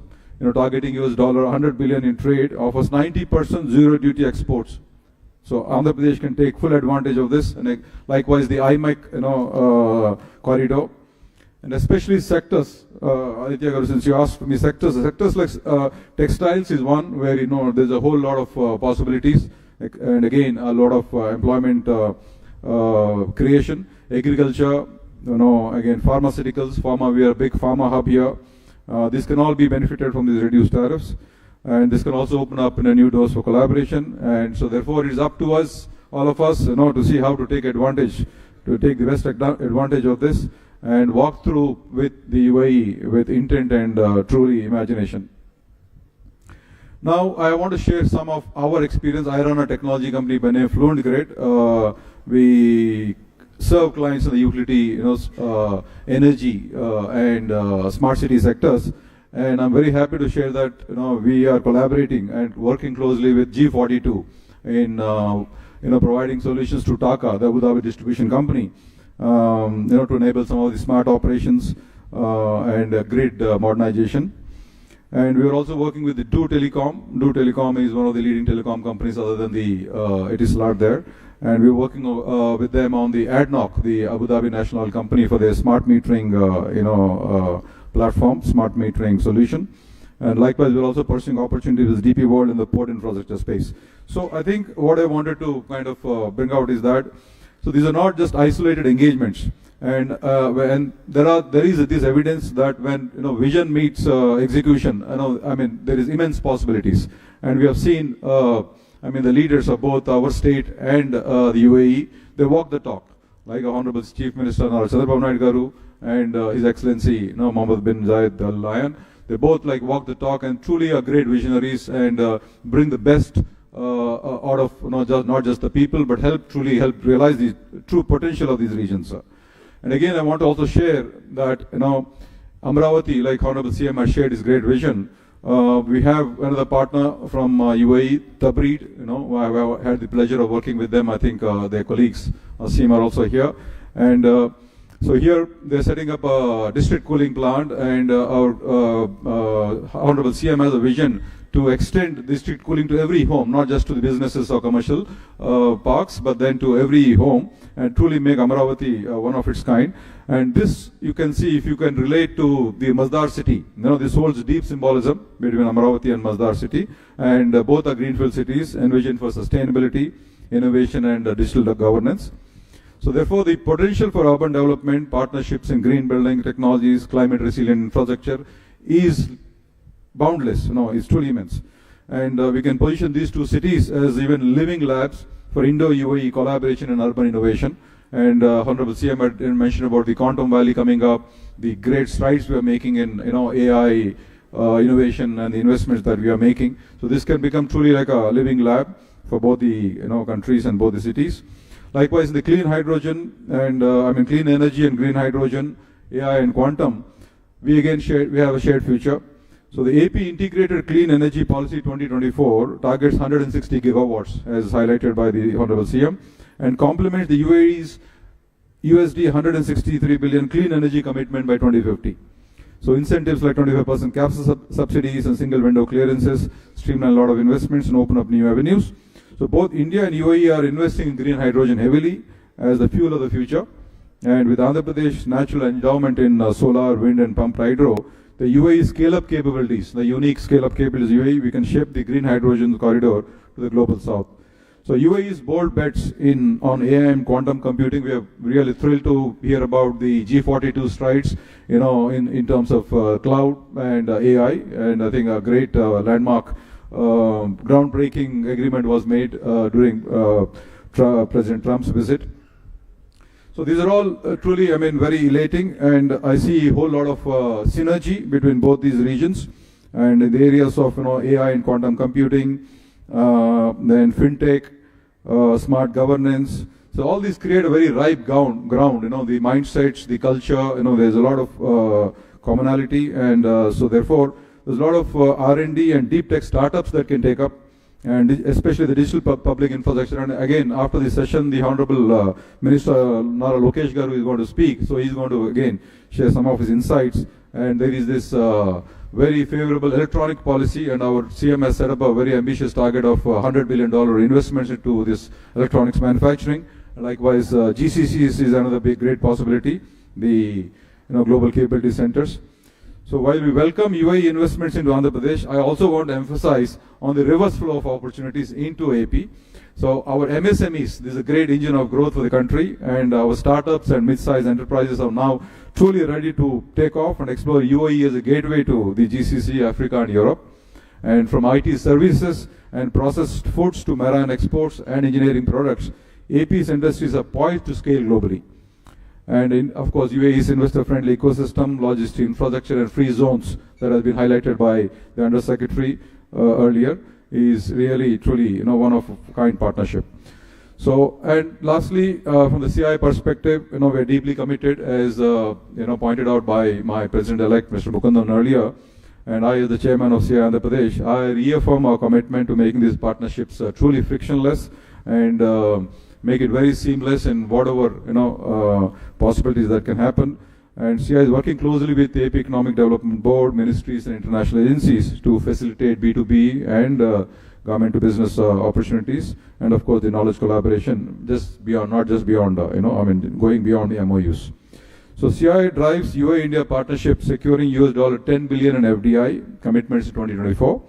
Speaker 8: targeting $100 billion in trade, offers 90% zero duty exports. So Andhra Pradesh can take full advantage of this, and likewise the IMEC corridor, and especially sectors. Aditya Garu, since you asked me sectors like textiles is one where there's a whole lot of possibilities, and again a lot of employment creation. Agriculture, again pharmaceuticals, pharma. We are a big pharma hub here. This can all be benefited from these reduced tariffs. And this can also open up new doors for collaboration. And so therefore it is up to us, all of us, to see how to take the best advantage of this and walk through with the UAE with intent and truly imagination. Now I want to share some of our experience. I run a technology company by name Fluent Grid. We serve clients in the utility, energy and smart city sectors. And I'm very happy to share that we are collaborating and working closely with G42 in providing solutions to TAQA, the Abu Dhabi distribution company, to enable some of the smart operations and grid modernization. And we are also working with the Do Telecom. Do Telecom is one of the leading telecom companies other than the Etisalat there. And we're working with them on the ADNOC, the Abu Dhabi national oil company, for their smart metering, platform, smart metering solution. And likewise, we're also pursuing opportunities with DP World in the port infrastructure space. So I think what I wanted to kind of bring out is that, so these are not just isolated engagements. And there is this evidence that when vision meets execution, there is immense possibilities. And we have seen, the leaders of both our state and the UAE, they walk the talk. Like Honorable Chief Minister Chandrababu Naidu Garu and His Excellency Mohammed bin Zayed Al Nahyan, they both walk the talk and truly are great visionaries and bring the best out of not just the people, but truly help realize the true potential of these regions. And again, I want to also share that Amravati, like Honorable CM has shared his great vision. We have another partner from UAE, Tabreed. I've had the pleasure of working with them. I think their colleagues, Asim, are also here. And so here they're setting up a district cooling plant, and our Honorable CM has a vision to extend district cooling to every home, not just to the businesses or commercial parks, but then to every home, and truly make Amravati one of its kind. And this you can see if you can relate to the Masdar city. This holds deep symbolism between Amravati and Masdar city, and both are greenfield cities envisioned for sustainability, innovation, and digital governance. So therefore, the potential for urban development, partnerships in green building technologies, climate resilient infrastructure is boundless. It's truly immense. And we can position these two cities as even living labs for Indo-UAE collaboration and urban innovation. And Honorable CM had mentioned about the Quantum Valley coming up, the great strides we are making in AI innovation and the investments that we are making. So this can become truly like a living lab for both the countries and both the cities. Likewise, in the clean hydrogen and clean energy and green hydrogen, AI and quantum, we have a shared future. So the AP Integrated Clean Energy Policy 2024 targets 160 gigawatts, as highlighted by the Honorable CM, and complements the UAE's USD 163 billion clean energy commitment by 2050. So incentives like 25% caps subsidies and single window clearances streamline a lot of investments and open up new avenues. So both India and UAE are investing in green hydrogen heavily as the fuel of the future. And with Andhra Pradesh natural endowment in solar, wind and pumped hydro, the UAE scale-up capabilities, the unique scale-up capabilities of UAE, we can shape the green hydrogen corridor to the global south. So UAE's bold bets on AI and quantum computing, we are really thrilled to hear about the G42 strides, in terms of cloud and AI, and I think a great landmark groundbreaking agreement was made during President Trump's visit. So these are all truly, very elating, and I see a whole lot of synergy between both these regions, and in the areas of AI and quantum computing, then fintech, smart governance. So all these create a very ripe ground. The mindsets, the culture. There's a lot of commonality, and so therefore there's a lot of R&D and deep tech startups that can take up, and especially the digital public infrastructure. And again, after this session, the Honorable Minister Nara Lokesh Garu is going to speak. So he's going to again share some of his insights. And there is this very favorable electronic policy, and our CM has set up a very ambitious target of $100 billion investments into this electronics manufacturing. Likewise, GCCs is another great possibility, the global capability centers. So while we welcome UAE investments into Andhra Pradesh, I also want to emphasize on the reverse flow of opportunities into AP. So our MSMEs, this is a great engine of growth for the country, and our startups and mid-sized enterprises are now truly ready to take off and explore UAE as a gateway to the GCC, Africa and Europe. And from IT services and processed foods to marine exports and engineering products, AP's industries are poised to scale globally. And of course, UAE's investor-friendly ecosystem, logistics infrastructure and free zones that has been highlighted by the Undersecretary earlier is really, truly, one of a kind partnership. So, and lastly, from the CI perspective, we're deeply committed, as pointed out by my President-elect, Mr. Mukundan earlier, and I, as the Chairman of CI Andhra Pradesh, I reaffirm our commitment to making these partnerships truly frictionless and make it very seamless in whatever possibilities that can happen. And CI is working closely with the AP Economic Development Board, ministries and international agencies to facilitate B2B and government to business opportunities, and of course the knowledge collaboration just beyond, not just beyond, going beyond the MOUs. So CI drives UAE-India partnership, securing $10 billion in FDI commitments in 2024.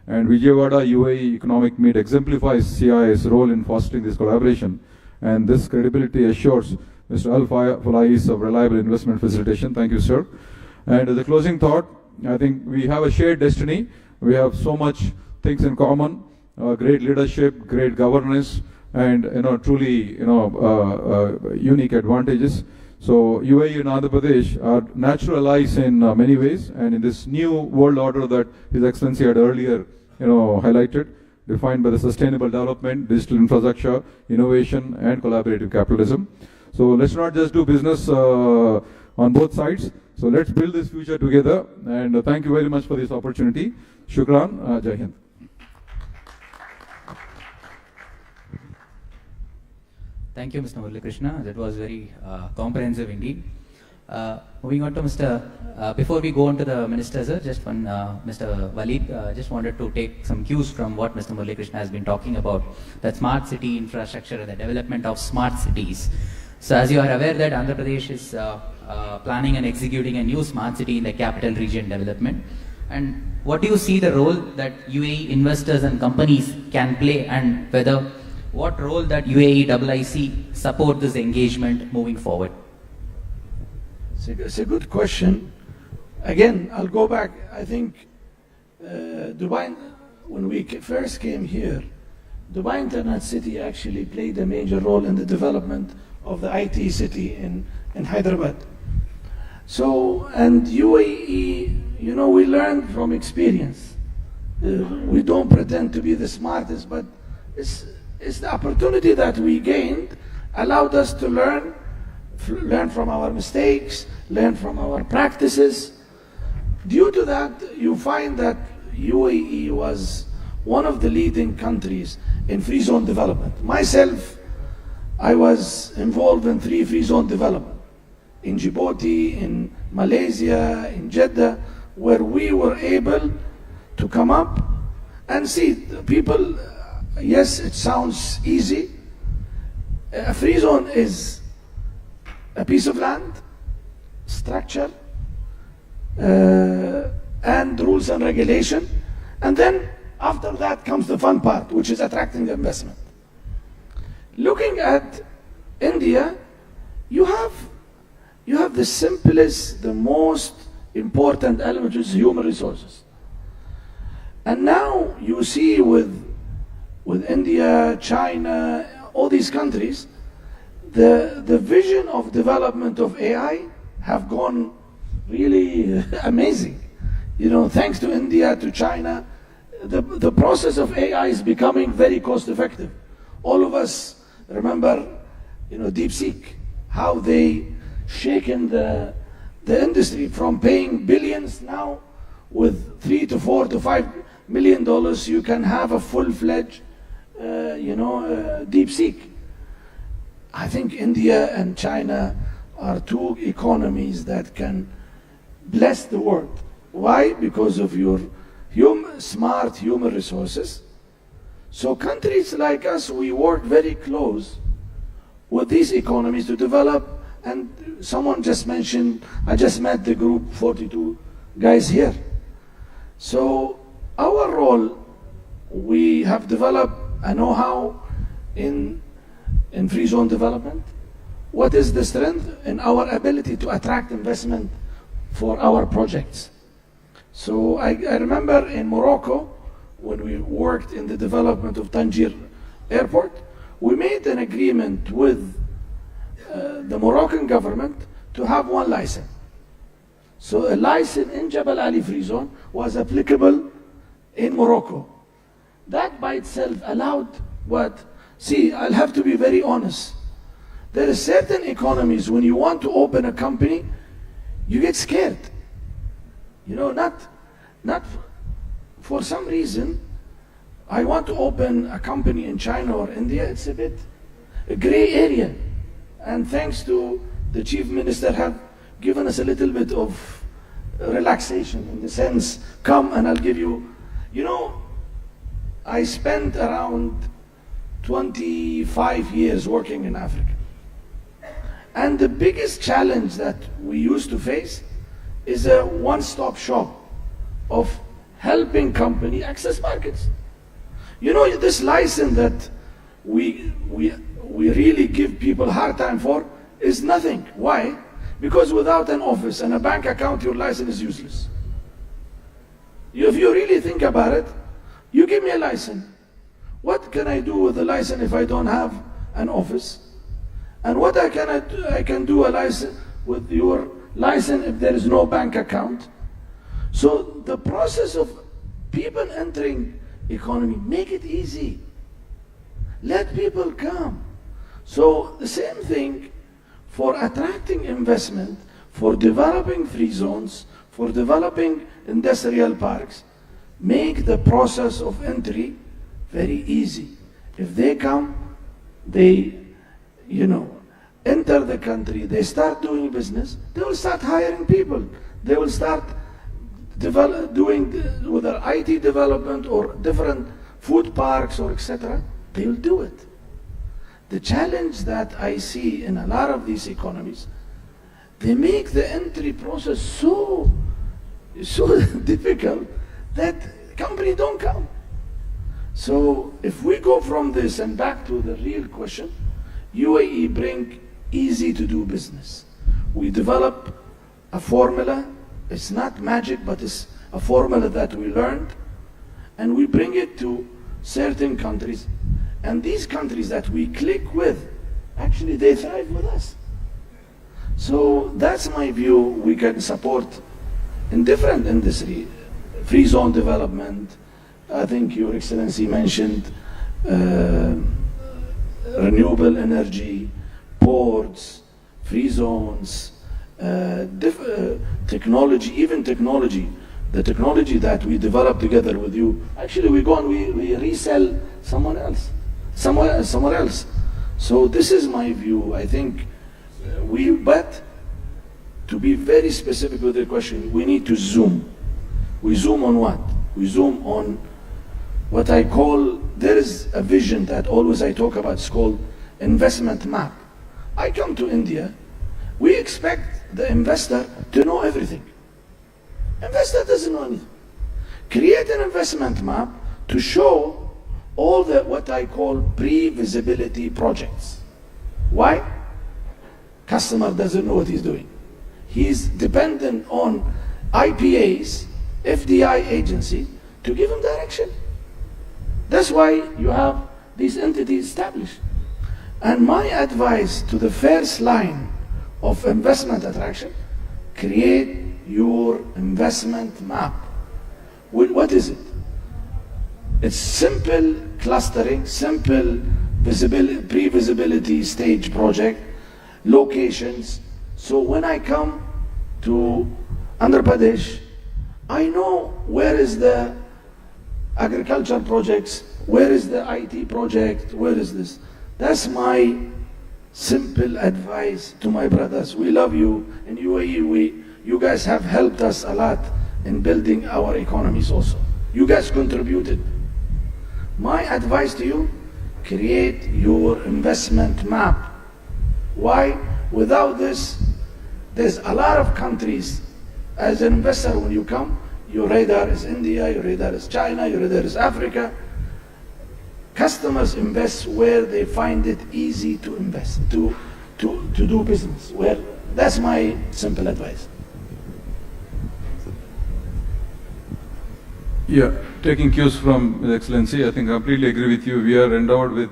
Speaker 8: And Vijayawada UAE Economic Meet exemplifies CI's role in fostering this collaboration. And this credibility assures Mr. Al Falais of Reliable Investment Facilitation. Thank you, sir. And the closing thought, I think we have a shared destiny. We have so much things in common, great leadership, great governance, and truly unique advantages. So UAE and Andhra Pradesh are natural allies in many ways, and in this new world order that His Excellency had earlier highlighted, defined by the sustainable development, digital infrastructure, innovation, and collaborative capitalism. So let's not just do business on both sides. So let's build this future together. And thank you very much for this opportunity. Shukran. Jai Hind.
Speaker 6: Thank you, Mr. Murali Krishna. That was very comprehensive indeed. Moving on to Mr. Before we go on to the minister, sir, just one, Mr. Walid, just wanted to take some cues from what Mr. Murali Krishna has been talking about, that smart city infrastructure and the development of smart cities. So as you are aware that Andhra Pradesh is planning and executing a new smart city in the capital region development. And what do you see the role that UAE investors and companies can play, and whether what role that UAE IIC support this engagement moving forward?
Speaker 7: It's a good question. Again, I'll go back. I think Dubai, when we first came here, Dubai Internet City actually played a major role in the development of the IT city in Hyderabad. So, and UAE, we learn from experience. We don't pretend to be the smartest, but it's the opportunity that we gained allowed us to learn from our mistakes, learn from our practices. Due to that, you find that UAE was one of the leading countries in free zone development. Myself, I was involved in 3 free zone development in Djibouti, in Malaysia, in Jeddah, where we were able to come up and see people. Yes, it sounds easy. A free zone is a piece of land, structure, and rules and regulation. And then after that comes the fun part, which is attracting the investment. Looking at India, you have the simplest, the most important element, which is human resources. And now you see with India, China, all these countries, the vision of development of AI have gone really amazing. Thanks to India, to China, the process of AI is becoming very cost effective. All of us remember, DeepSeek, how they shaken the industry from paying billions. Now with $3 to $4 to $5 million, you can have a full-fledged DeepSeek. I think India and China are 2 economies that can bless the world. Why? Because of your smart human resources. So countries like us, we work very close with these economies to develop. And someone just mentioned, I just met the group 42 guys here. So our role, we have developed a know-how in free zone development. What is the strength in our ability to attract investment for our projects? So I remember in Morocco, when we worked in the development of Tangier Airport, we made an agreement with the Moroccan government to have 1 license. So a license in Jebel Ali Free Zone was applicable in Morocco. That by itself allowed what? See, I'll have to be very honest. There are certain economies, when you want to open a company, you get scared. Not for some reason, I want to open a company in China or India, it's a bit a gray area. And thanks to the Chief Minister have given us a little bit of relaxation, in the sense, come and I'll give you, I spent around 25 years working in Africa. And the biggest challenge that we used to face is a one-stop shop of helping company access markets. This license that we really give people hard time for is nothing. Why? Because without an office and a bank account, your license is useless. If you really think about it, you give me a license. What can I do with the license if I don't have an office? And what I can do a license with your license if there is no bank account? So the process of people entering economy, make it easy. Let people come. So the same thing for attracting investment, for developing free zones, for developing industrial parks, make the process of entry very easy. If they come, they, enter the country, they start doing business, they will start hiring people. They will start doing whether IT development or different food parks or etc. They will do it. The challenge that I see in a lot of these economies, they make the entry process so difficult that companies don't come. So if we go from this and back to the real question, UAE bring easy to do business. We develop a formula. It's not magic, but it's a formula that we learned, and we bring it to certain countries. And these countries that we click with, actually they thrive with us. So that's my view. We can support in different industry, free zone development. I think Your Excellency mentioned renewable energy, ports, free zones, technology, even technology. The technology that we develop together with you, actually we go and we resell somewhere else. So this is my view. I think but to be very specific with the question, we need to zoom. We zoom on what? We zoom on what I call, there is a vision that always I talk about, it's called investment map. I come to India, we expect the investor to know everything. Investor doesn't know anything. Create an investment map to show all the what I call pre-visibility projects. Why? Customer doesn't know what he's doing. He's dependent on IPAs, FDI agency, to give him direction. That's why you have these entities established. And my advice to the first line of investment attraction, create your investment map. What is it? It's simple clustering, simple pre-visibility stage project, locations. So when I come to Andhra Pradesh, I know where is the agriculture projects, where is the IT project, where is this. That's my simple advice to my brothers. We love you in UAE. You guys have helped us a lot in building our economies also. You guys contributed. My advice to you, create your investment map. Why? Without this, there's a lot of countries. As an investor, when you come, your radar is India, your radar is China, your radar is Africa. Customers invest where they find it easy to invest, to do business. That's my simple advice.
Speaker 8: Yeah, taking cues from His Excellency, I think I completely agree with you. We are endowed with,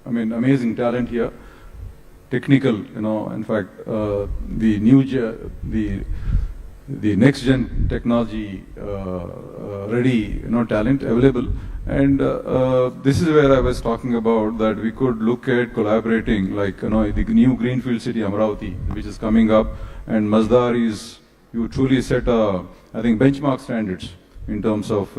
Speaker 8: amazing talent here. Technical, in fact, the next gen technology ready, talent available. And this is where I was talking about that we could look at collaborating, like, the new Greenfield City, Amravati, which is coming up. And Masdar you truly set, I think, benchmark standards in terms of,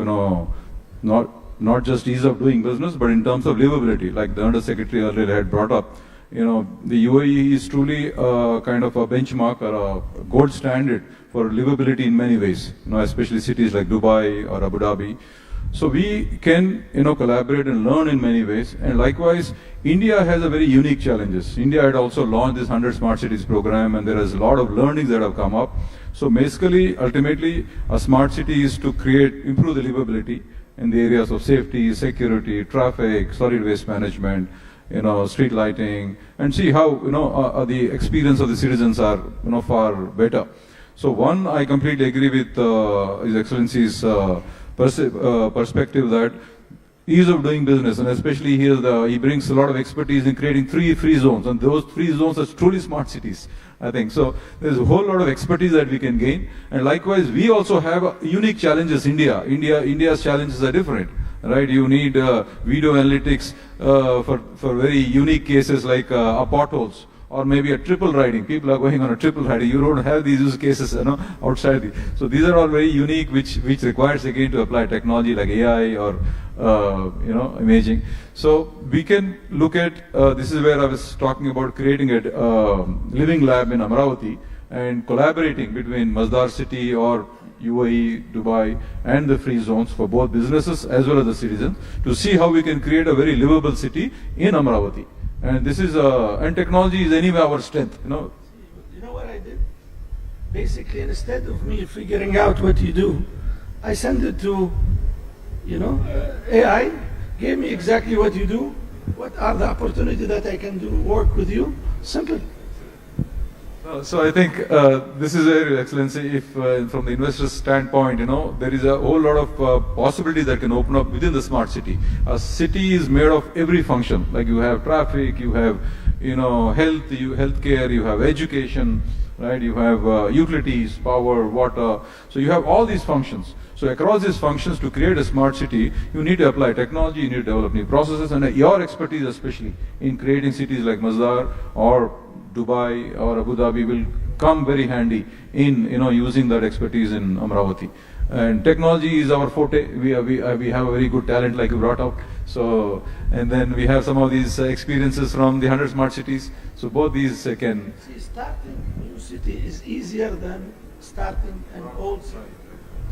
Speaker 8: not just ease of doing business, but in terms of livability, like the Under Secretary earlier had brought up. The UAE is truly kind of a benchmark or a gold standard for livability in many ways, especially cities like Dubai or Abu Dhabi. So we can, collaborate and learn in many ways. And likewise, India has a very unique challenges. India had also launched this 100 Smart Cities program, and there is a lot of learnings that have come up. So basically, ultimately, a smart city is to improve the livability in the areas of safety, security, traffic, solid waste management, street lighting, and see how, the experience of the citizens are, far better. So one, I completely agree with His Excellency's perspective that ease of doing business, and especially here he brings a lot of expertise in creating 3 free zones, and those 3 zones are truly smart cities, I think. So there's a whole lot of expertise that we can gain, and likewise we also have unique challenges. India's challenges are different, right? You need video analytics for very unique cases like potholes, or maybe a triple riding. People are going on a triple riding. You don't have these use cases, outside. So these are all very unique, which requires again to apply technology like AI or imaging. So we can look at this is where I was talking about creating a living lab in Amaravati and collaborating between Masdar City or UAE, Dubai, and the free zones for both businesses as well as the citizens to see how we can create a very livable city in Amaravati. And this is and technology is anyway our strength.
Speaker 7: You know what I did? Basically, instead of me figuring out what you do, I send it to, AI, gave me exactly what you do, what are the opportunities that I can do, work with you. Simple.
Speaker 8: So I think this is where, Your Excellency, if from the investor's standpoint, there is a whole lot of possibilities that can open up within the smart city. A city is made of every function. Like you have traffic, you have, healthcare, you have education, right? You have utilities, power, water. So you have all these functions. So across these functions, to create a smart city, you need to apply technology, you need to develop new processes, and your expertise, especially in creating cities like Masdar or Dubai or Abu Dhabi, will come very handy in using that expertise in Amaravati. And technology is our forte. We have a very good talent, like you brought out. So, and then we have some of these experiences from the 100 smart cities. So both these can.
Speaker 7: See, starting new city is easier than starting an old city.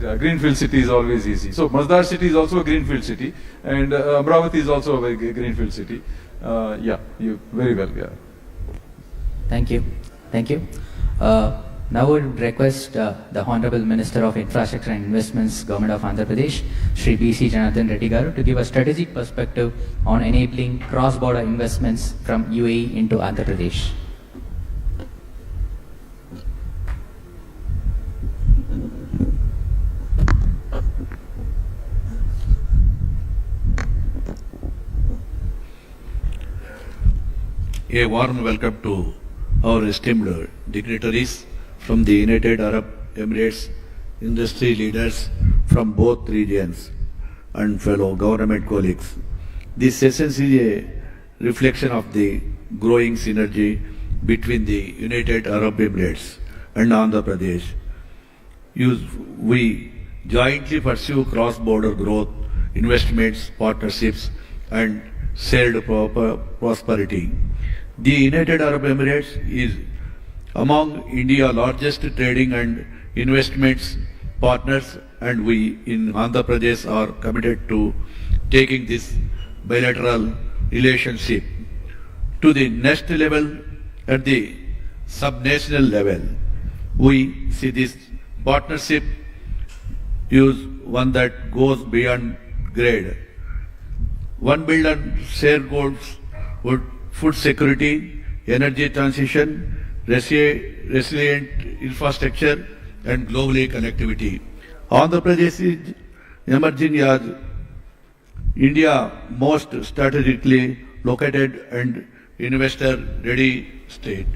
Speaker 8: Yeah, greenfield city is always easy. So Masdar city is also a greenfield city, and Amaravati is also a very greenfield city. You very well. Yeah.
Speaker 6: Thank you. Now I would request the Honorable Minister of Infrastructure and Investments, Government of Andhra Pradesh, Shri B.C. Janardhan Reddy Garu, to give a strategic perspective on enabling cross-border investments from UAE into Andhra Pradesh.
Speaker 9: A warm welcome to our esteemed dignitaries from the United Arab Emirates, industry leaders from both regions, and fellow government colleagues. This session is a reflection of the growing synergy between the United Arab Emirates and Andhra Pradesh. We jointly pursue cross-border growth, investments, partnerships, and shared prosperity. The United Arab Emirates is among India's largest trading and investments partners, and we in Andhra Pradesh are committed to taking this bilateral relationship to the next level at the subnational level. We see this partnership is one that goes beyond grade. One billion shared goals would food security, energy transition, resilient infrastructure, and globally connectivity. Andhra Pradesh is emerging as India's most strategically located and investor-ready state.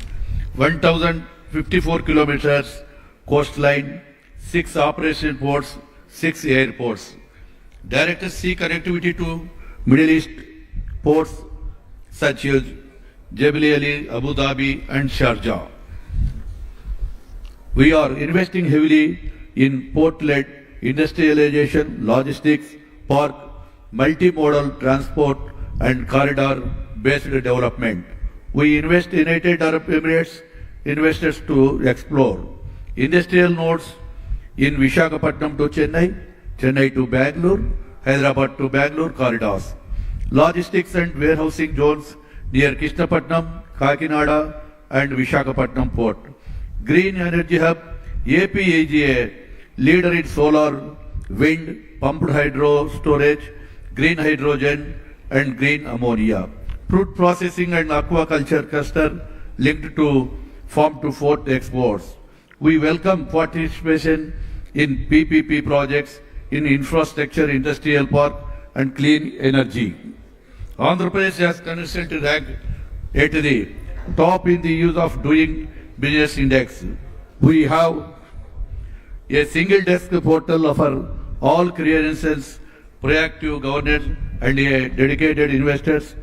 Speaker 9: 1,054 kilometers coastline, 6 operation ports, 6 airports. Direct sea connectivity to Middle East ports such as Jebel Ali, Abu Dhabi, and Sharjah. We are investing heavily in port-led industrialization, logistics, park, multimodal transport, and corridor-based development. We invest in United Arab Emirates investors to explore industrial nodes in Visakhapatnam to Chennai, Chennai to Bangalore, Hyderabad to Bangalore corridors. Logistics and warehousing zones near Krishnapatnam, Kakinada, and Visakhapatnam port. Green Energy Hub, AP is a leader in solar, wind, pumped hydro storage, green hydrogen, and green ammonia. fruit processing and aquaculture cluster linked to farm to fork exports. We welcome participation in PPP projects in infrastructure, industrial park and clean energy. Andhra Pradesh has consistently ranked at the top in the use of doing business index. We have a single desk portal for all clearances, proactive governance and a dedicated investors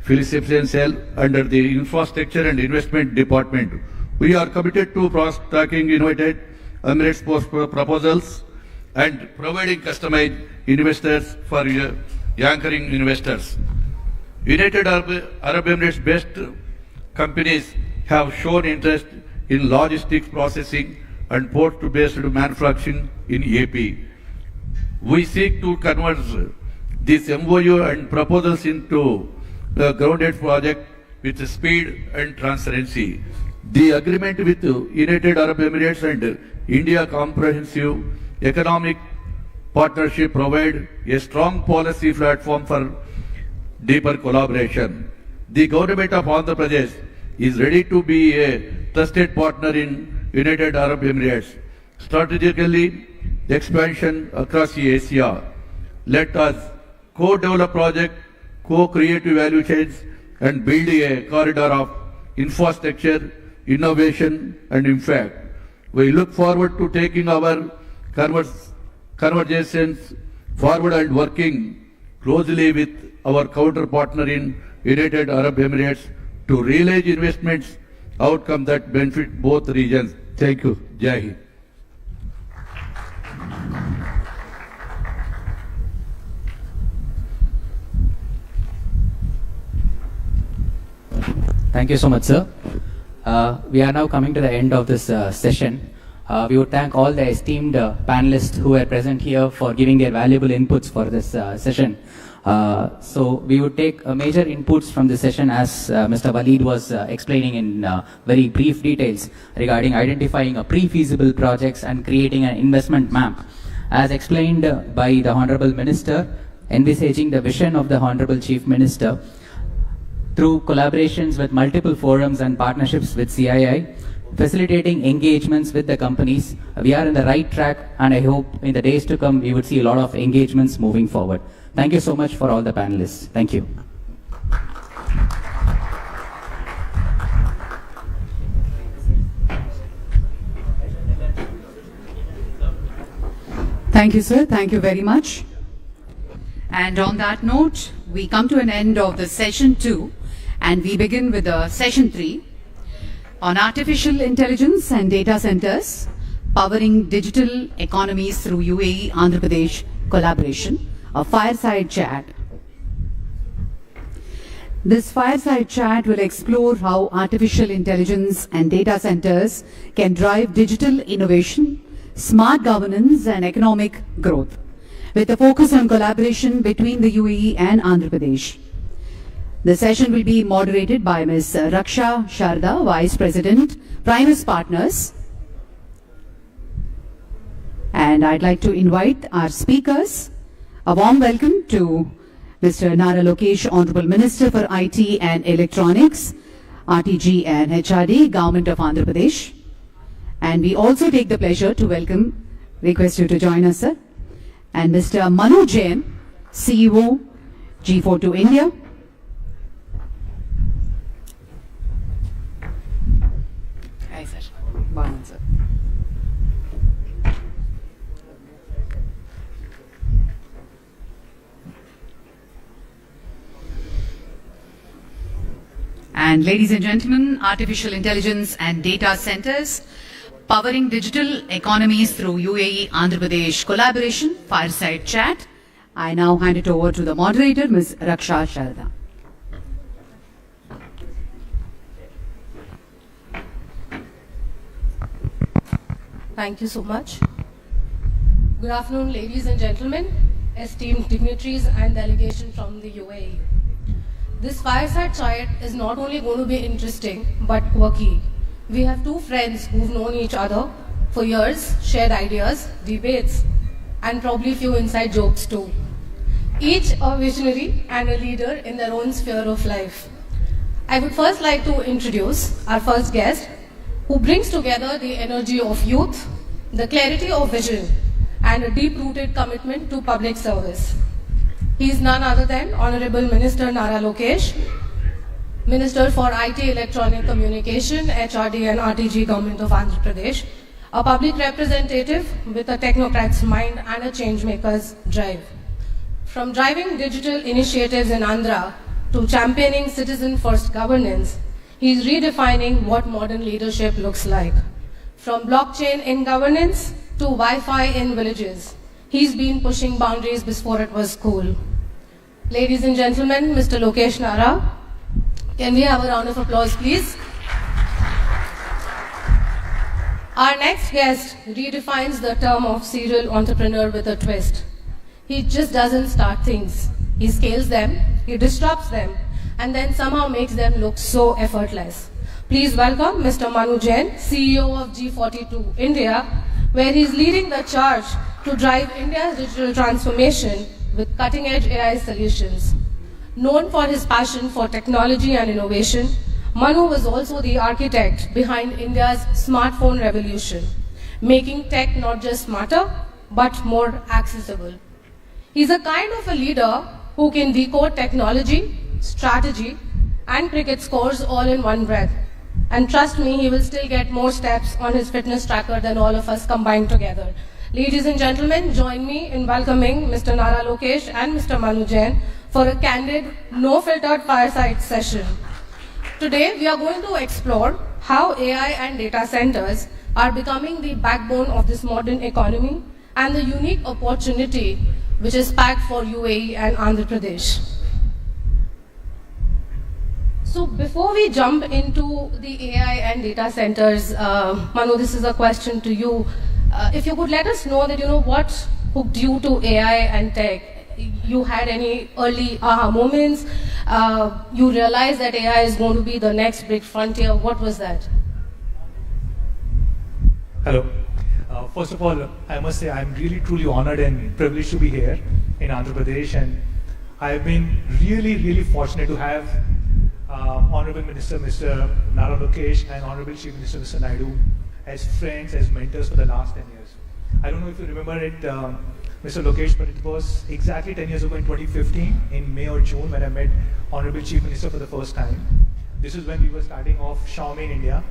Speaker 9: facilitation cell under the infrastructure and investment department. We are committed to tracking innovative Emirates proposals and providing customized investors for anchoring investors. United Arab Emirates based companies have shown interest in logistics processing and port-based manufacturing in AP. We seek to convert this MOU and proposals into a grounded project with speed and transparency. The agreement with United Arab Emirates and India Comprehensive Economic Partnership provide a strong policy platform for deeper collaboration. The government of Andhra Pradesh is ready to be a trusted partner in United Arab Emirates. Strategically, expansion across Asia. Let us co-develop projects, co-create value chains and build a corridor of infrastructure, innovation and impact. We look forward to taking our conversations forward and working closely with our counterpartner in United Arab Emirates to realize investments outcome that benefit both regions. Thank you. Jai Hind.
Speaker 6: Thank you so much, sir. We are now coming to the end of this session. We would thank all the esteemed panelists who were present here for giving their valuable inputs for this session. So we would take major inputs from this session as Mr. Waleed was explaining in very brief details regarding identifying pre-feasible projects and creating an investment map. As explained by the Honorable Minister, envisaging the vision of the Honorable Chief Minister through collaborations with multiple forums and partnerships with CII, facilitating engagements with the companies. We are in the right track, and I hope in the days to come we would see a lot of engagements moving forward. Thank you so much for all the panelists. Thank you.
Speaker 2: Thank you, sir. Thank you very much. And on that note, we come to an end of the session 2, and we begin with the session 3 on artificial intelligence and data centers, powering digital economies through UAE Andhra Pradesh collaboration, a fireside chat. This fireside chat will explore how artificial intelligence and data centers can drive digital innovation, smart governance and economic growth, with a focus on collaboration between the UAE and Andhra Pradesh. The session will be moderated by Ms. Raksha Sharda, Vice President, Primus Partners. And I'd like to invite our speakers. A warm welcome to Mr. Nara Lokesh, Honorable Minister for IT and Electronics, RTG and HRD, Government of Andhra Pradesh. And we also take the pleasure to request you to join us, sir. And Mr. Manu Jain, CEO, G42 India. Hi, sir. Morning, sir. And ladies and gentlemen, artificial intelligence and data centers, powering digital economies through UAE Andhra Pradesh collaboration, fireside chat. I now hand it over to the moderator, Ms. Raksha Sharda.
Speaker 10: Thank you so much. Good afternoon, ladies and gentlemen, esteemed dignitaries and delegation from the UAE. This fireside chat is not only going to be interesting, but quirky. We have two friends who've known each other for years, shared ideas, debates, and probably a few inside jokes too. each a visionary and a leader in their own sphere of life. I would first like to introduce our first guest, who brings together the energy of youth, the clarity of vision, and a deep-rooted commitment to public service. He is none other than Honorable Minister Nara Lokesh, Minister for IT, Electronic Communication, HRD and RTG Government of Andhra Pradesh, a public representative with a technocrat's mind and a changemaker's drive. From driving digital initiatives in Andhra to championing citizen-first governance, he is redefining what modern leadership looks like. From blockchain in governance to Wi-Fi in villages, he's been pushing boundaries before it was cool. Ladies and gentlemen, Mr. Lokesh Nara, can we have a round of applause, please? Our next guest redefines the term of serial entrepreneur with a twist. He just doesn't start things. He scales them, he disrupts them, and then somehow makes them look so effortless. Please welcome Mr. Manu Jain, CEO of G42 India, where he is leading the charge to drive India's digital transformation with cutting-edge AI solutions. Known for his passion for technology and innovation, Manu was also the architect behind India's smartphone revolution, making tech not just smarter, but more accessible. He's a kind of a leader who can decode technology, strategy, and cricket scores all in one breath. And trust me, he will still get more steps on his fitness tracker than all of us combined together. Ladies and gentlemen, join me in welcoming Mr. Nara Lokesh and Mr. Manu Jain for a candid, no-filtered fireside session. Today, we are going to explore how AI and data centers are becoming the backbone of this modern economy and the unique opportunity which is packed for UAE and Andhra Pradesh. So before we jump into the AI and data centers, Manu, this is a question to you. If you could let us know that, what hooked you to AI and tech? You had any early aha moments? You realized that AI is going to be the next big frontier. What was that?
Speaker 11: Hello. First of all, I must say I'm really truly honored and privileged to be here in Andhra Pradesh, and I've been really fortunate to have Honorable Minister Mr. Nara Lokesh and Honorable Chief Minister Mr. Naidu as friends, as mentors for the last 10 years. I don't know if you remember it, Mr. Lokesh, but it was exactly 10 years ago in 2015, in May or June, when I met Honorable Chief Minister for the first time. This is when we were starting off Xiaomi in India,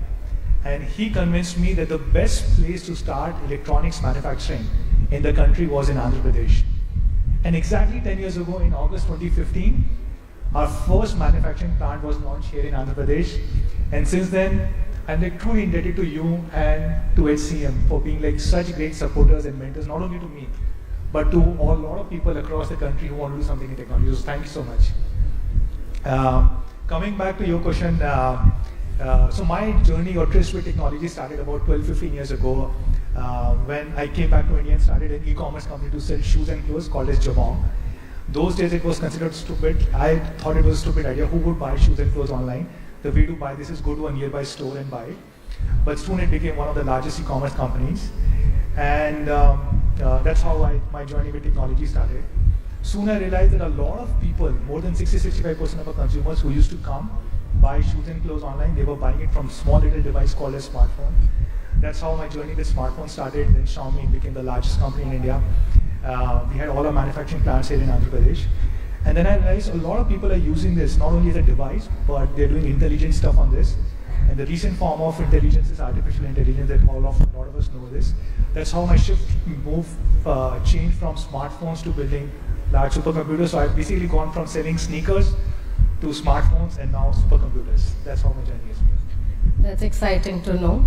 Speaker 11: and he convinced me that the best place to start electronics manufacturing in the country was in Andhra Pradesh. And exactly 10 years ago, in August 2015, our first manufacturing plant was launched here in Andhra Pradesh, and since then, I'm truly indebted to you and to HCM for being such great supporters and mentors, not only to me, but to a lot of people across the country who want to do something in technology. So thank you so much. Coming back to your question, so my journey or tryst with technology started about 12-15 years ago when I came back to India and started an e-commerce company to sell shoes and clothes called as Jabong. Those days it was considered stupid. I thought it was a stupid idea. Who would buy shoes and clothes online? The way to buy this is go to a nearby store and buy it. But soon it became one of the largest e-commerce companies. And that's how my journey with technology started. Soon I realized that a lot of people, more than 60-65% of our consumers who used to come, buy shoes and clothes online, they were buying it from small little device called a smartphone. That's how my journey with smartphones started. Then Xiaomi became the largest company in India. We had all our manufacturing plants here in Andhra Pradesh. And then I realized a lot of people are using this not only as a device, but they're doing intelligent stuff on this. And the recent form of intelligence is artificial intelligence that a lot of us know this. That's how my changed from smartphones to building large supercomputers. So I've basically gone from selling sneakers to smartphones and now supercomputers. That's how my journey is.
Speaker 10: That's exciting to know.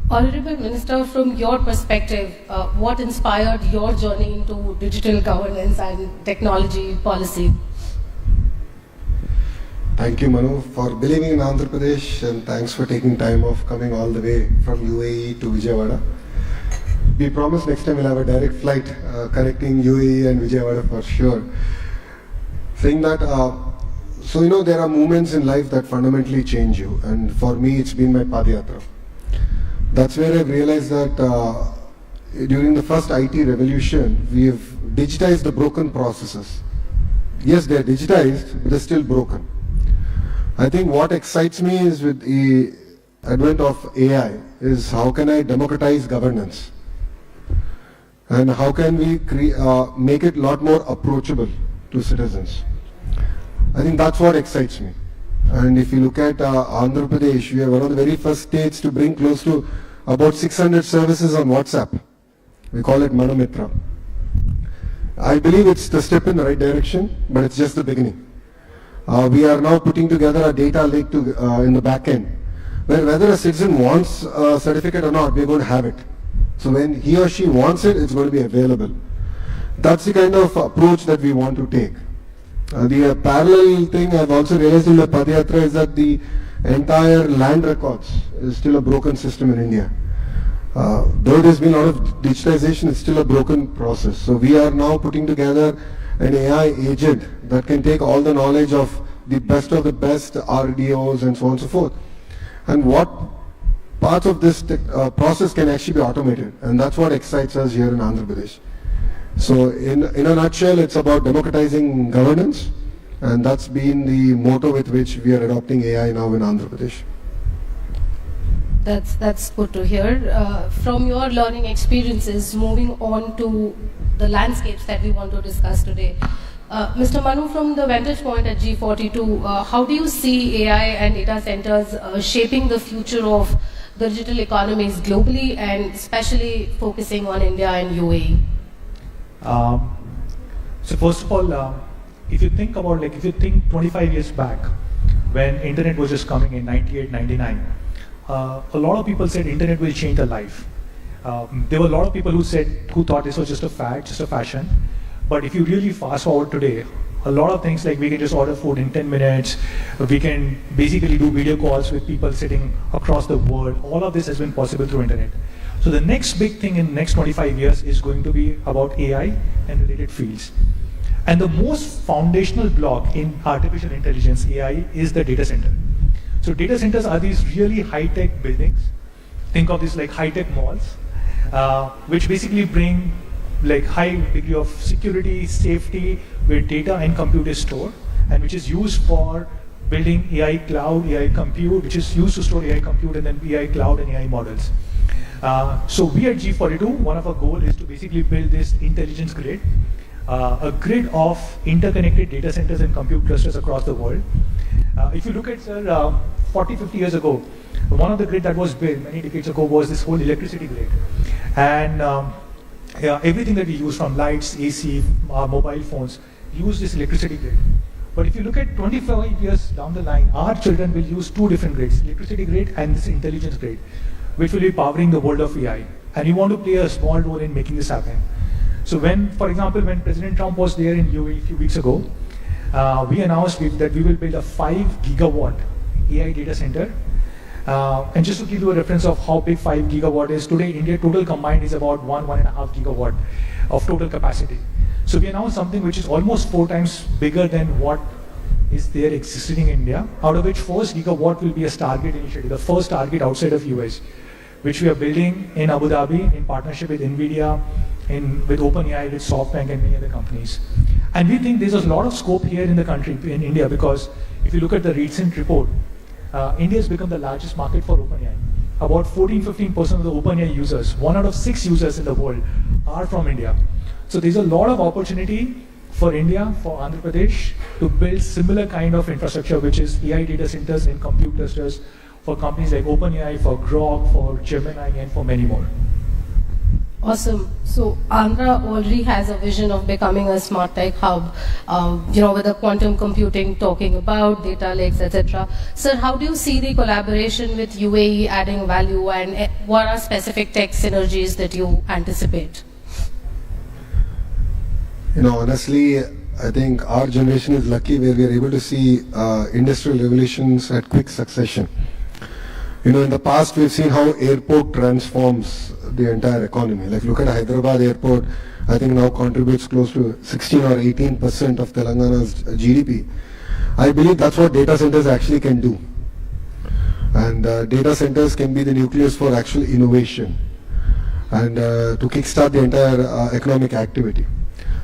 Speaker 10: Honorable Minister, from your perspective, what inspired your journey into digital governance and technology policy?
Speaker 12: Thank you, Manu, for believing in Andhra Pradesh, and thanks for taking time off coming all the way from UAE to Vijayawada. We promise next time we'll have a direct flight connecting UAE and Vijayawada for sure. Saying that, so there are moments in life that fundamentally change you, and for me it's been my Padayatra. That's where I've realized that during the first IT revolution, we have digitized the broken processes. yes, they're digitized, but they're still broken. I think what excites me is with the advent of AI is how can I democratize governance? And how can we make it a lot more approachable to citizens? I think that's what excites me. And if you look at Andhra Pradesh, we are one of the very first states to bring close to about 600 services on WhatsApp. We call it Manamitra. I believe it's the step in the right direction, but it's just the beginning. We are now putting together a data lake in the back end, where whether a citizen wants a certificate or not, we're going to have it. So when he or she wants it, it's going to be available. That's the kind of approach that we want to take. The parallel thing I've also realized in the Padayatra is that the entire land records is still a broken system in India. Though there's been a lot of digitization, it's still a broken process. So we are now putting together an AI agent that can take all the knowledge of the best RDOs and so on and so forth. And what parts of this process can actually be automated. And that's what excites us here in Andhra Pradesh. So in a nutshell, it's about democratizing governance. And that's been the motto with which we are adopting AI now in Andhra Pradesh.
Speaker 10: That's good to hear. From your learning experiences, moving on to the landscapes that we want to discuss today. Mr. Manu, from the vantage point at G42, how do you see AI and data centers shaping the future of the digital economies globally and especially focusing on India and UAE?
Speaker 11: So first of all, if you think about, if you think 25 years back, when internet was just coming in 98, 99, a lot of people said internet will change their life. There were a lot of people who thought this was just a fad, just a fashion. But if you really fast forward today, a lot of things like we can just order food in 10 minutes, we can basically do video calls with people sitting across the world. All of this has been possible through internet. So the next big thing in the next 25 years is going to be about AI and related fields. And the most foundational block in artificial intelligence, AI, is the data center. So data centers are these really high-tech buildings. Think of these like high-tech malls, which basically bring like high degree of security, safety, where data and compute is stored, and which is used for building AI cloud, AI compute, which is used to store AI compute and then AI cloud and AI models. So we at G42, one of our goals is to basically build this intelligence grid, a grid of interconnected data centers and compute clusters across the world. If you look at 40, 50 years ago, one of the grid that was built many decades ago was this whole electricity grid. And everything that we use from lights, AC, mobile phones, use this electricity grid. But if you look at 25 years down the line, our children will use two different grids, electricity grid and this intelligence grid, which will be powering the world of AI. And we want to play a small role in making this happen. So when, for example, when President Trump was there in UAE a few weeks ago, we announced that we will build a 5 gigawatt AI data center. And just to give you a reference of how big 5 gigawatt is, today India total combined is about 1.5 gigawatt of total capacity. So we announced something which is almost 4 times bigger than what is there existing in India, out of which 4 gigawatt will be a Stargate initiative, the first Stargate outside of US, which we are building in Abu Dhabi in partnership with NVIDIA, with OpenAI, with SoftBank and many other companies. And we think there's a lot of scope here in the country, in India, because if you look at the recent report, India has become the largest market for OpenAI. About 14-15% of the OpenAI users, 1 out of 6 users in the world, are from India. So there's a lot of opportunity for India, for Andhra Pradesh, to build similar kind of infrastructure, which is AI data centers and compute clusters for companies like OpenAI, for Grok, for Gemini, and for many more.
Speaker 10: Awesome. So Andhra already has a vision of becoming a smart tech hub, with the quantum computing talking about data lakes, etc. Sir, how do you see the collaboration with UAE adding value, and what are specific tech synergies that you anticipate?
Speaker 12: Honestly, I think our generation is lucky where we are able to see industrial revolutions at quick succession. In the past we've seen how airport transforms the entire economy. Like look at Hyderabad airport, I think now contributes close to 16 or 18% of Telangana's GDP. I believe that's what data centers actually can do. And data centers can be the nucleus for actual innovation and to kickstart the entire economic activity.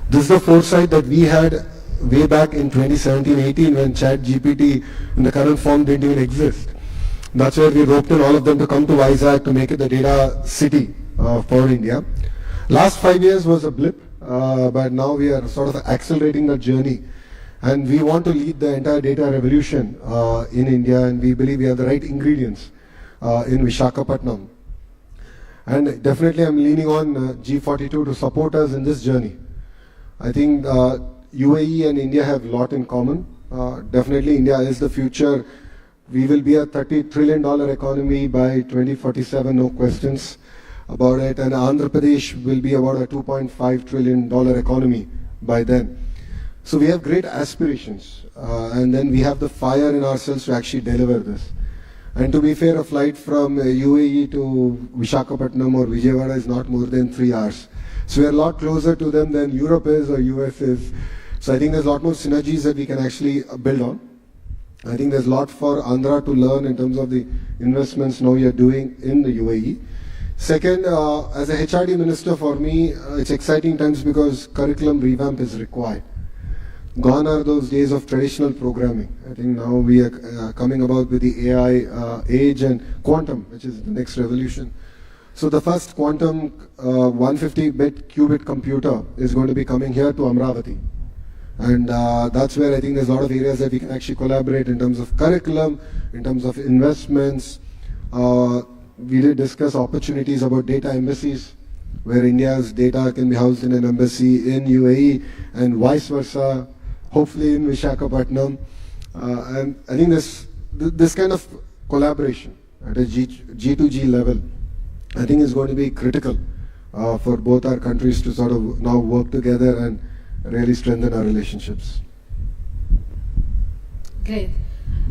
Speaker 12: This is the foresight that we had way back in 2017-18 when ChatGPT in the current form didn't even exist. That's where we roped in all of them to come to Vizag to make it the data city for India. Last 5 years was a blip, but now we are sort of accelerating that journey. And we want to lead the entire data revolution in India, and we believe we have the right ingredients in Visakhapatnam. And definitely I'm leaning on G42 to support us in this journey. I think UAE and India have a lot in common. Definitely India is the future. We will be a $30 trillion economy by 2047, no questions about it. And Andhra Pradesh will be about a $2.5 trillion economy by then. So we have great aspirations, and then we have the fire in ourselves to actually deliver this. And to be fair, a flight from UAE to Visakhapatnam or Vijayawada is not more than 3 hours. So we are a lot closer to them than Europe is or US is. So I think there's a lot more synergies that we can actually build on. I think there's a lot for Andhra to learn in terms of the investments now we are doing in the UAE. Second, as a HRD minister, for me, it's exciting times because curriculum revamp is required. Gone are those days of traditional programming. I think now we are coming about with the AI age and quantum, which is the next revolution. So the first quantum 150-bit qubit computer is going to be coming here to Amravati. And that's where I think there's a lot of areas that we can actually collaborate in terms of curriculum, in terms of investments. We did discuss opportunities about data embassies, where India's data can be housed in an embassy in UAE and vice versa, hopefully in Visakhapatnam. And I think this kind of collaboration at a G2G level, I think is going to be critical for both our countries to sort of now work together and really strengthen our relationships.
Speaker 10: Great.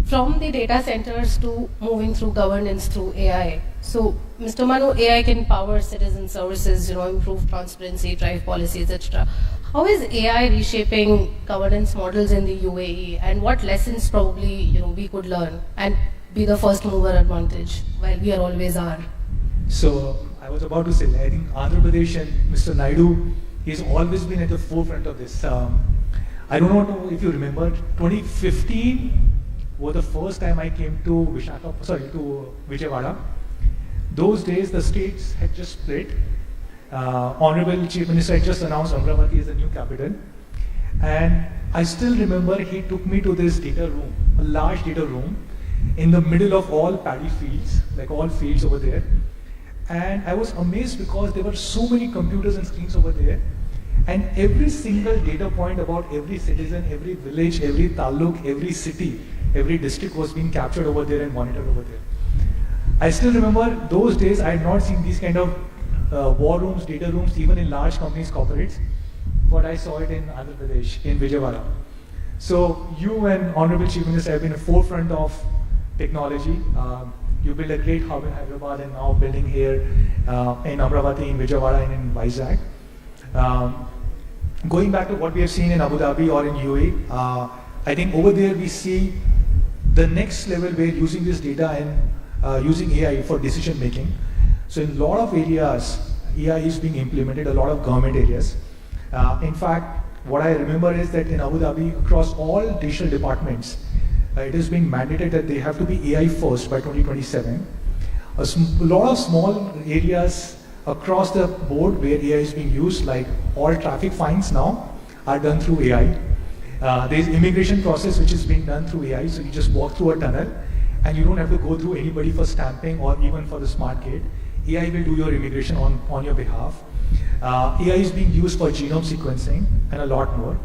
Speaker 10: From the data centers to moving through governance through AI. So, Mr. Manu, AI can power citizen services, improve transparency, drive policies, etc. How is AI reshaping governance models in the UAE, and what lessons probably we could learn and be the first mover advantage, while we always are?
Speaker 11: So I was about to say, I think Andhra Pradesh and Mr. Naidu, he's always been at the forefront of this. I don't know if you remember, 2015 was the first time I came to Vijayawada. Those days the states had just split. Honorable Chief Minister had just announced Amravati as the new capital. And I still remember he took me to this data room, a large data room, in the middle of all paddy fields, like all fields over there. And I was amazed because there were so many computers and screens over there. And every single data point about every citizen, every village, every taluk, every city, every district was being captured over there and monitored over there. I still remember those days I had not seen these kind of war rooms, data rooms, even in large companies, corporates, but I saw it in Andhra Pradesh, in Vijayawada. So you and Honorable Chief Minister have been at the forefront of technology. You built a great hub in Hyderabad and now building here in Amravati, in Vijayawada and in Vizag. Going back to what we have seen in Abu Dhabi or in UAE, I think over there we see the next level where using this data and using AI for decision making. So in a lot of areas, AI is being implemented, a lot of government areas. In fact, what I remember is that in Abu Dhabi, across all digital departments, it is being mandated that they have to be AI first by 2027. A lot of small areas across the board where AI is being used, like all traffic fines now are done through AI. There's immigration process which is being done through AI, so you just walk through a tunnel and you don't have to go through anybody for stamping or even for the smart gate. AI will do your immigration on your behalf. AI is being used for genome sequencing and a lot more.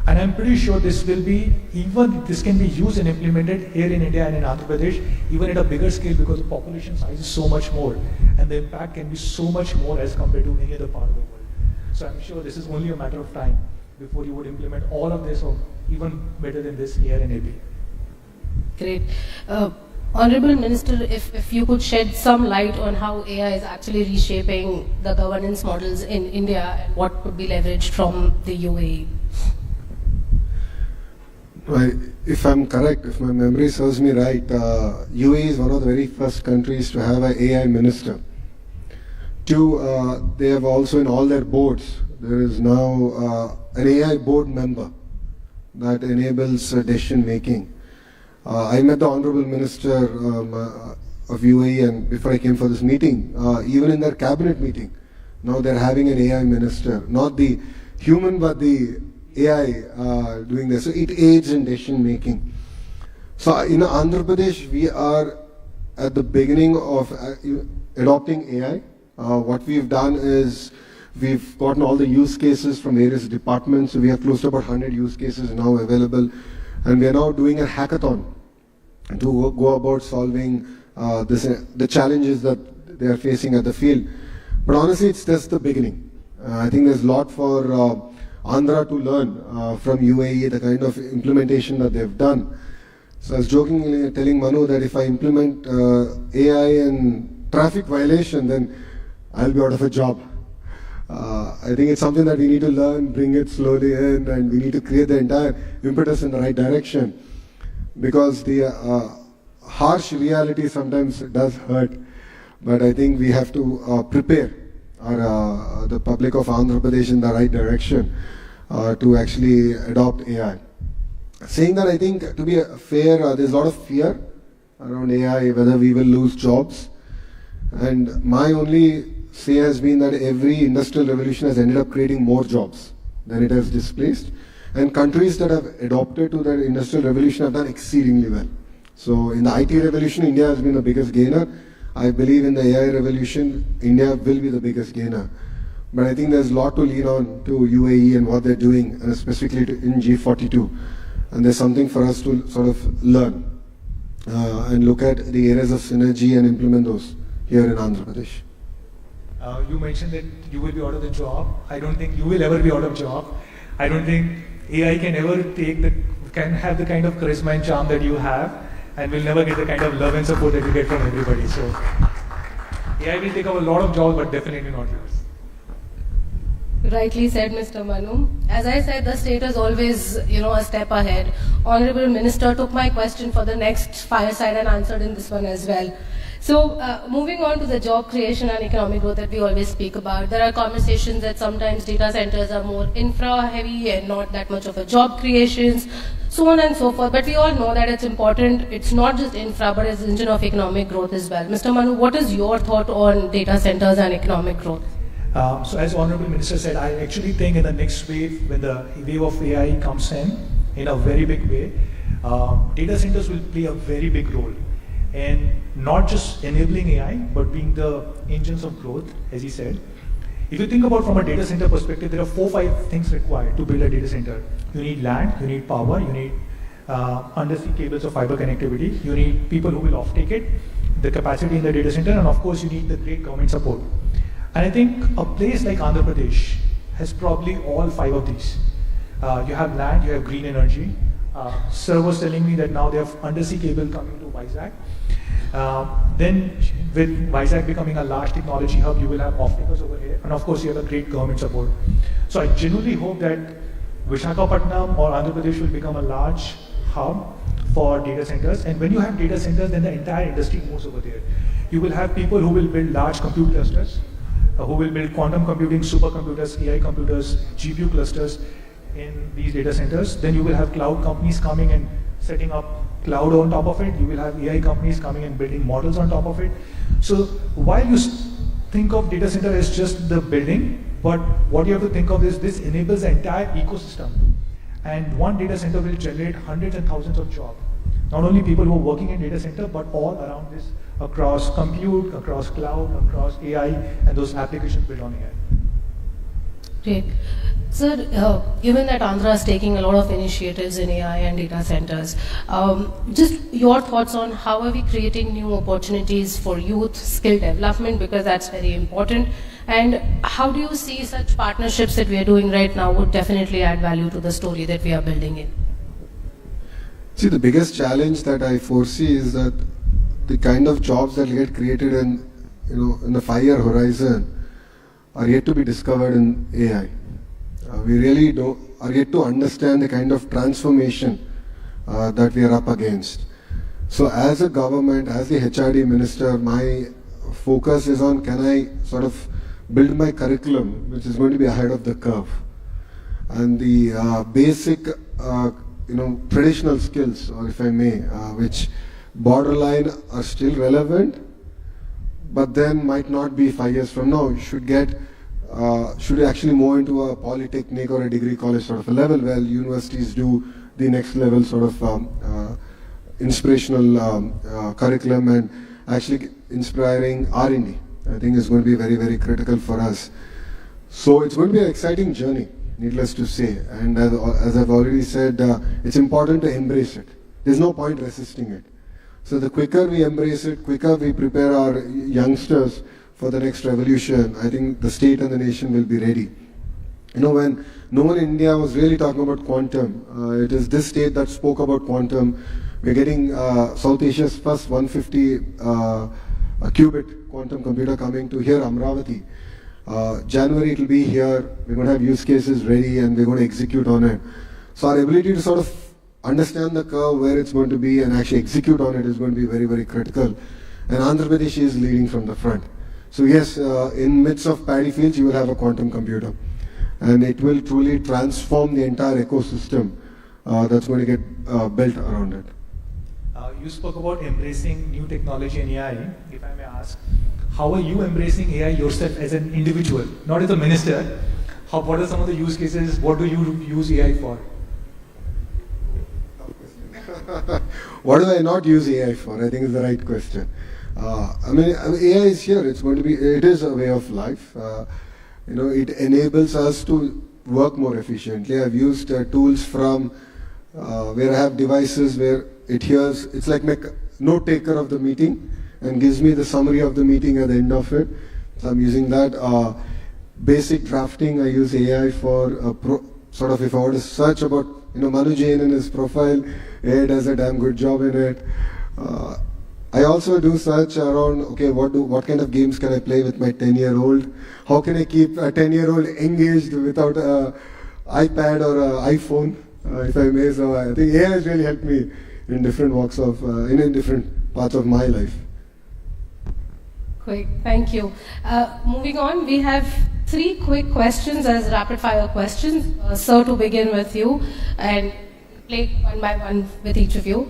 Speaker 11: And I'm pretty sure this can be used and implemented here in India and in Andhra Pradesh, even at a bigger scale, because the population size is so much more and the impact can be so much more as compared to any other part of the world. So I'm sure this is only a matter of time before you would implement all of this or even better than this here in AP.
Speaker 10: Great. Honorable Minister, if you could shed some light on how AI is actually reshaping the governance models in India and what could be leveraged from the UAE.
Speaker 12: If I'm correct, if my memory serves me right, UAE is one of the very first countries to have an AI minister. Two, they have also in all their boards, there is now an AI board member that enables decision making. I met the Honorable Minister of UAE, and before I came for this meeting, even in their cabinet meeting, now they're having an AI minister, not the human but the AI doing this. So it aids in decision making. So in Andhra Pradesh, we are at the beginning of adopting AI. What we've done is we've gotten all the use cases from various departments. So we have close to about 100 use cases now available. And we are now doing a hackathon to go about solving the challenges that they are facing at the field. But honestly, it's just the beginning. I think there's a lot for Andhra to learn from UAE, the kind of implementation that they've done. So I was jokingly telling Manu that if I implement AI in traffic violation, then I'll be out of a job. I think it's something that we need to learn, bring it slowly in, and we need to create the entire impetus in the right direction. Because the harsh reality sometimes does hurt, but I think we have to prepare the public of Andhra Pradesh in the right direction to actually adopt AI. Saying that, I think to be fair, there's a lot of fear around AI, whether we will lose jobs. And my only say has been that every industrial revolution has ended up creating more jobs than it has displaced. And countries that have adopted to that industrial revolution have done exceedingly well. So in the IT revolution, India has been the biggest gainer. I believe in the AI revolution, India will be the biggest gainer. But I think there's a lot to lean on to UAE and what they're doing, and specifically in G42. And there's something for us to sort of learn and look at the areas of synergy and implement those here in Andhra Pradesh.
Speaker 11: You mentioned that you will be out of the job. I don't think you will ever be out of job. I don't think AI can ever can have the kind of charisma and charm that you have, and will never get the kind of love and support that you get from everybody. So AI will take up a lot of jobs, but definitely not yours.
Speaker 10: Rightly said, Mr. Manu. As I said, the state is always, a step ahead. Honorable Minister took my question for the next fireside and answered in this one as well. So, moving on to the job creation and economic growth that we always speak about, there are conversations that sometimes data centers are more infra heavy and not that much of a job creations, so on and so forth. But we all know that it's important. It's not just infra, but it's engine of economic growth as well. Mr. Manu, what is your thought on data centers and economic growth?
Speaker 11: So as Honorable Minister said, I actually think in the next wave, when the wave of AI comes in a very big way, data centers will play a very big role. And not just enabling AI, but being the engines of growth, as he said. If you think about from a data center perspective, there are 4 or 5 things required to build a data center. You need land, you need power, you need undersea cables or fiber connectivity, you need people who will offtake it, the capacity in the data center, and of course you need the great government support. And I think a place like Andhra Pradesh has probably all 5 of these. You have land, you have green energy. Sir was telling me that now they have undersea cable coming to Vizag. Then with Vizag becoming a large technology hub, you will have off-takers over here. And of course, you have a great government support. So I genuinely hope that Visakhapatnam or Andhra Pradesh will become a large hub for data centers. And when you have data centers, then the entire industry moves over there. You will have people who will build large compute clusters, who will build quantum computing, supercomputers, AI computers, GPU clusters in these data centers. Then you will have cloud companies coming and setting up cloud on top of it. You will have AI companies coming and building models on top of it. So while you think of data center as just the building, but what you have to think of is this enables the entire ecosystem. And one data center will generate hundreds and thousands of jobs. Not only people who are working in data center, but all around this, across compute, across cloud, across AI, and those applications built on AI.
Speaker 10: Great. Sir, given that Andhra is taking a lot of initiatives in AI and data centers, just your thoughts on how are we creating new opportunities for youth, skill development, because that's very important, and how do you see such partnerships that we are doing right now would definitely add value to the story that we are building in?
Speaker 12: See, the biggest challenge that I foresee is that the kind of jobs that get created in the 5-year horizon are yet to be discovered in AI. We really are yet to understand the kind of transformation that we are up against. So as a government, as the HRD minister, my focus is on can I sort of build my curriculum which is going to be ahead of the curve. And the basic traditional skills, or if I may, which borderline are still relevant, but then might not be 5 years from now. You should actually move into a polytechnic or a degree college sort of a level where universities do the next level sort of inspirational curriculum and actually inspiring R&D. I think is going to be very, very critical for us. So it's going to be an exciting journey, needless to say. And as I've already said, it's important to embrace it. There's no point resisting it. So the quicker we embrace it, quicker we prepare our youngsters for the next revolution, I think the state and the nation will be ready. When no one in India was really talking about quantum, it is this state that spoke about quantum. We're getting South Asia's first 150 qubit quantum computer coming to here, Amravati. January it will be here. We're going to have use cases ready and we're going to execute on it. So our ability to sort of understand the curve, where it's going to be, and actually execute on it is going to be very, very critical. And Andhra Pradesh is leading from the front. So yes, in midst of paddy fields, you will have a quantum computer. And it will truly transform the entire ecosystem that's going to get built around it.
Speaker 11: You spoke about embracing new technology and AI. If I may ask, how are you embracing AI yourself as an individual, not as a minister? What are some of the use cases? What do you use AI for?
Speaker 12: What do I not use AI for? I think is the right question. AI is here. It is a way of life. It enables us to work more efficiently. I've used tools from where I have devices where it hears, it's like my note taker of the meeting and gives me the summary of the meeting at the end of it. So I'm using that. Basic drafting, I use AI for sort of if I want to search about Manu Jain and his profile, AI does a damn good job in it. I also do search around, okay, what kind of games can I play with my 10-year-old? How can I keep a 10-year-old engaged without an iPad or an iPhone, if I may? So I think AI has really helped me in different walks of, in different parts of my life.
Speaker 10: Quick, thank you. Moving on, we have 3 quick questions as rapid fire questions. Sir, to begin with you and play one by one with each of you.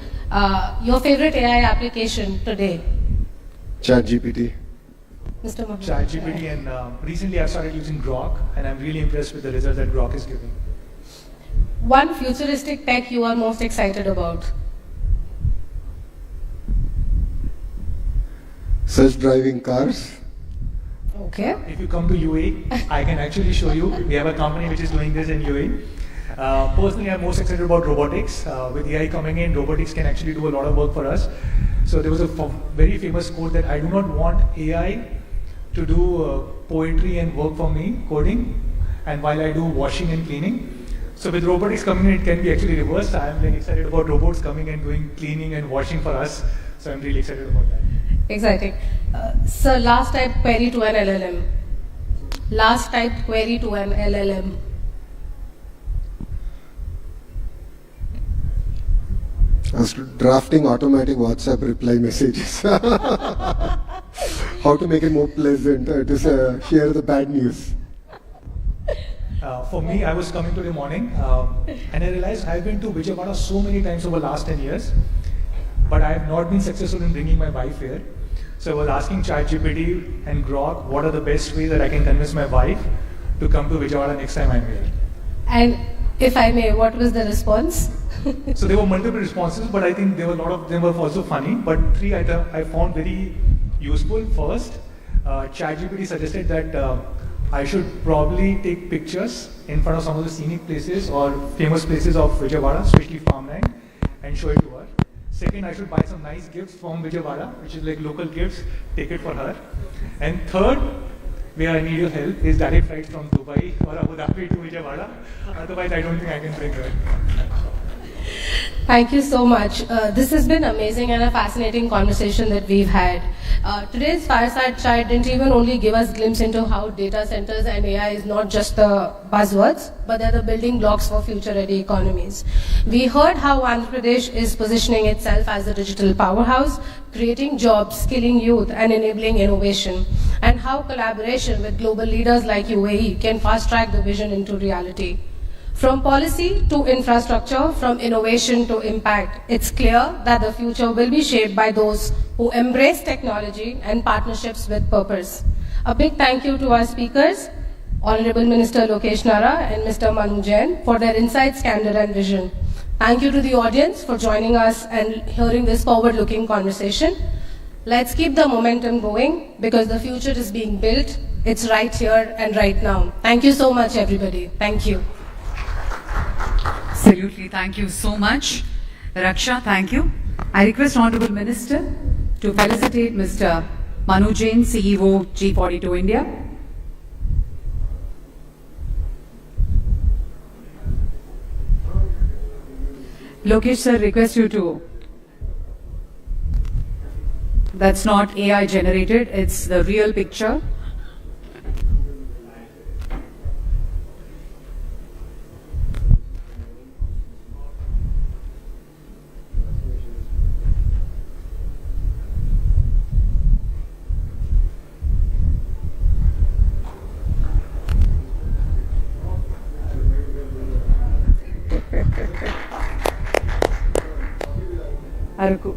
Speaker 10: Your favorite AI application today?
Speaker 12: ChatGPT.
Speaker 10: Mr. Mohammed.
Speaker 11: ChatGPT, and recently I've started using Grok, and I'm really impressed with the results that Grok is giving.
Speaker 10: One futuristic tech you are most excited about?
Speaker 12: Self-driving cars.
Speaker 10: Okay.
Speaker 11: If you come to UAE, I can actually show you. We have a company which is doing this in UAE. Personally, I'm most excited about robotics. With AI coming in, robotics can actually do a lot of work for us. So there was a very famous quote that I do not want AI to do poetry and work for me, coding, and while I do washing and cleaning. So with robotics coming in, it can be actually reversed. I'm really excited about robots coming and doing cleaning and washing for us. So I'm really excited about that.
Speaker 10: Exciting. Sir, last type query to an LLM. Last type query to an LLM.
Speaker 12: I was drafting automatic WhatsApp reply messages. How to make it more pleasant to share the bad news.
Speaker 11: For me, I was coming today morning and I realized I've been to Vijayawada so many times over the last 10 years, but I have not been successful in bringing my wife here. So I was asking ChatGPT and Grok what are the best ways that I can convince my wife to come to Vijayawada next time I'm here.
Speaker 10: And if I may, what was the response?
Speaker 11: So there were multiple responses, but I think there were a lot of them were also funny. But 3 items I found very useful. First, ChatGPT suggested that I should probably take pictures in front of some of the scenic places or famous places of Vijayawada, especially farmland, and show it to her. Second, I should buy some nice gifts from Vijayawada, which is like local gifts, take it for her. And third, where I need your help, is direct flights from Dubai or Abu Dhabi to Vijayawada. Otherwise, I don't think I can bring her.
Speaker 10: Thank you so much. This has been amazing and a fascinating conversation that we've had. Today's Fireside Chat didn't even only give us a glimpse into how data centers and AI is not just the buzzwords, but they're the building blocks for future-ready economies. We heard how Andhra Pradesh is positioning itself as a digital powerhouse, creating jobs, skilling youth, and enabling innovation, and how collaboration with global leaders like UAE can fast-track the vision into reality. From policy to infrastructure, from innovation to impact, it's clear that the future will be shaped by those who embrace technology and partnerships with purpose. A big thank you to our speakers, Honorable Minister Lokesh Nara and Mr. Manu Jain, for their insights, candor and vision. Thank you to the audience for joining us and hearing this forward-looking conversation. Let's keep the momentum going because the future is being built. It's right here and right now. Thank you so much, everybody. Thank you.
Speaker 2: Absolutely. Thank you so much. Raksha, thank you. I request Honorable Minister to felicitate Mr. Manu Jain, CEO, G42 India. Lokesh sir, request you to. That's not AI generated, it's the real picture. Araku.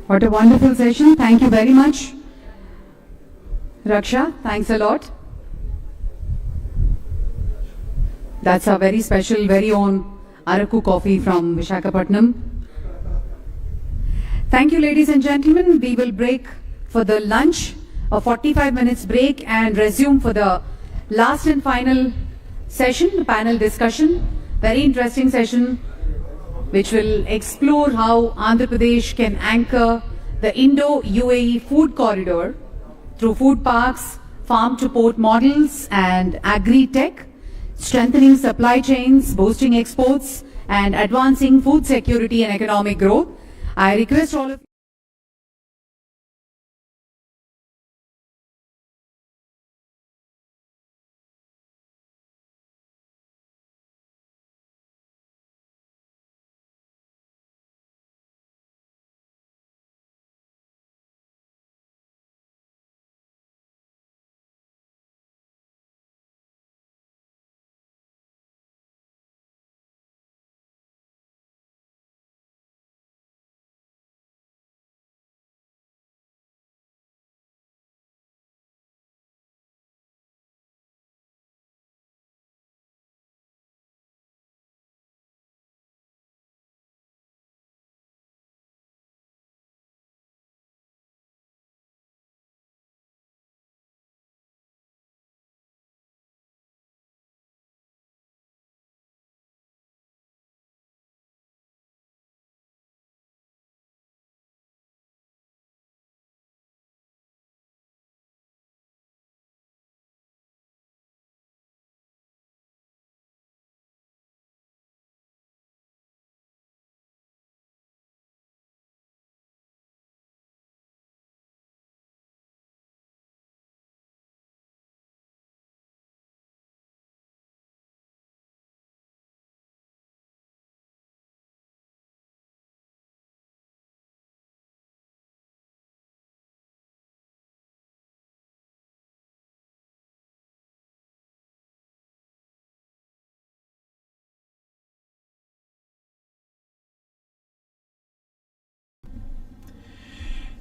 Speaker 2: What a wonderful session. Thank you very much. Raksha, thanks a lot. That's our very special, very own Araku coffee from Visakhapatnam. Thank you, ladies and gentlemen. We will break for the lunch, a 45 minutes break, and resume for the last and final session, the panel discussion. Very interesting session which will explore how Andhra Pradesh can anchor the Indo-UAE food corridor through food parks, farm-to-port models and agri-tech, strengthening supply chains, boosting exports and advancing food security and economic growth. I request all of you.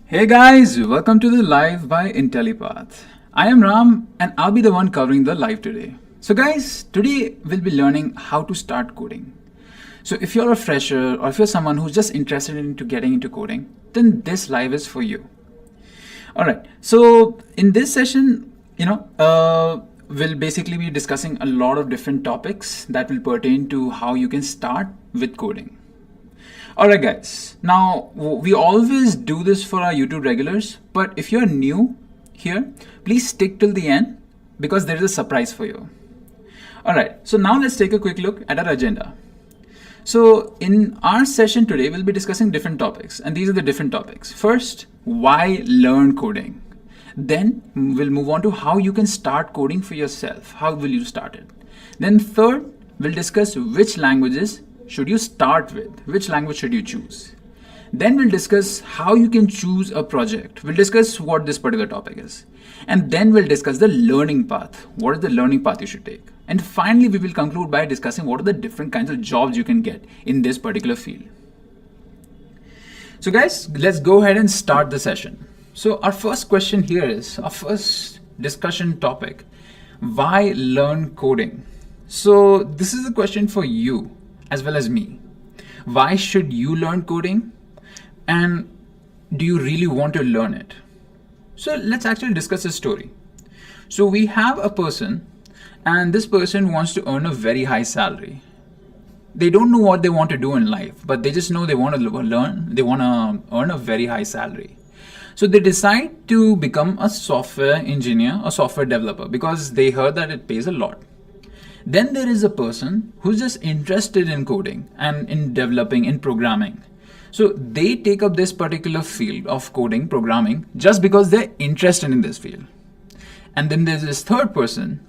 Speaker 13: Hey guys, welcome to the live by IntelliPath. I am Ram and I'll be the one covering the live today. So guys, today we'll be learning how to start coding. So if you're a fresher or if you're someone who's just interested into getting into coding, then this live is for you. Alright, so in this session, we'll basically be discussing a lot of different topics that will pertain to how you can start with coding. Alright guys, now we always do this for our YouTube regulars, but if you're new here, please stick till the end because there is a surprise for you. Alright, so now let's take a quick look at our agenda. So in our session today, we'll be discussing different topics, and these are the different topics. First, why learn coding? Then we'll move on to how you can start coding for yourself. How will you start it? Then third, we'll discuss which languages should you start with? Which language should you choose? Then we'll discuss how you can choose a project. We'll discuss what this particular topic is. And then we'll discuss the learning path. What is the learning path you should take? And finally, we will conclude by discussing what are the different kinds of jobs you can get in this particular field. So guys, let's go ahead and start the session. So our first question here is, our first discussion topic, why learn coding? So this is a question for you as well as me. Why should you learn coding? And do you really want to learn it? So let's actually discuss a story. So we have a person, and this person wants to earn a very high salary. They don't know what they want to do in life, but they just know they want to learn, they want to earn a very high salary. So they decide to become a software engineer or software developer because they heard that it pays a lot. Then there is a person who's just interested in coding and in developing, in programming. So they take up this particular field of coding, programming, just because they're interested in this field. And then there's this third person.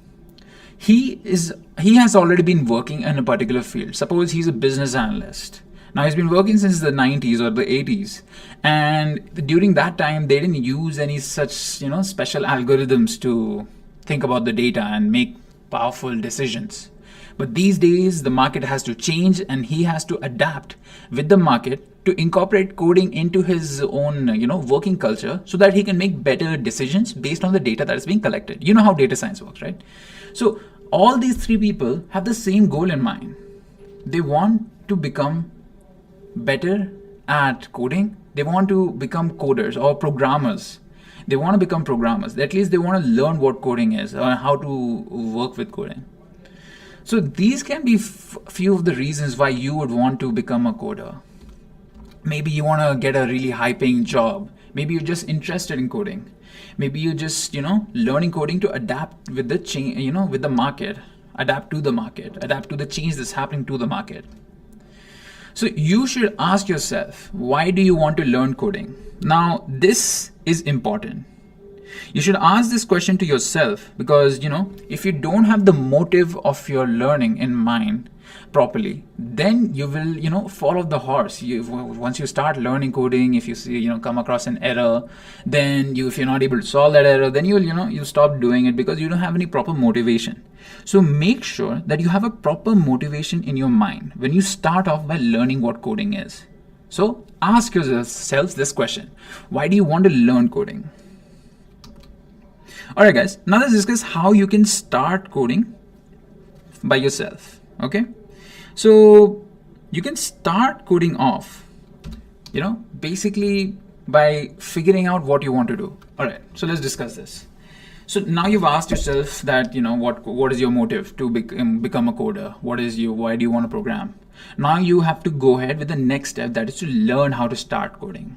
Speaker 13: He has already been working in a particular field. Suppose he's a business analyst. Now he's been working since the 90s or the 80s. And during that time, they didn't use any such, special algorithms to think about the data and make powerful decisions. But these days, the market has to change and he has to adapt with the market to incorporate coding into his own, working culture so that he can make better decisions based on the data that is being collected. You know how data science works, right? So all these three people have the same goal in mind. They want to become better at coding. They want to become coders or programmers. They want to become programmers. At least they want to learn what coding is or how to work with coding. So these can be few of the reasons why you would want to become a coder. Maybe you want to get a really high paying job. Maybe you're just interested in coding. Maybe you're just, learning coding to adapt with the change, with the market, adapt to the market, adapt to the change that's happening to the market. So you should ask yourself, why do you want to learn coding? Now, this is important. You should ask this question to yourself because, if you don't have the motive of your learning in mind properly, then you will, fall off the horse. Once you start learning coding, if you see, come across an error, then if you're not able to solve that error, then you'll stop doing it because you don't have any proper motivation. So make sure that you have a proper motivation in your mind when you start off by learning what coding is. So ask yourselves this question: why do you want to learn coding? Alright guys, now let's discuss how you can start coding by yourself. Okay, so you can start coding off, basically by figuring out what you want to do. Alright, so let's discuss this. So now you've asked yourself that, what is your motive to become a coder? Why do you want to program? Now you have to go ahead with the next step, that is to learn how to start coding.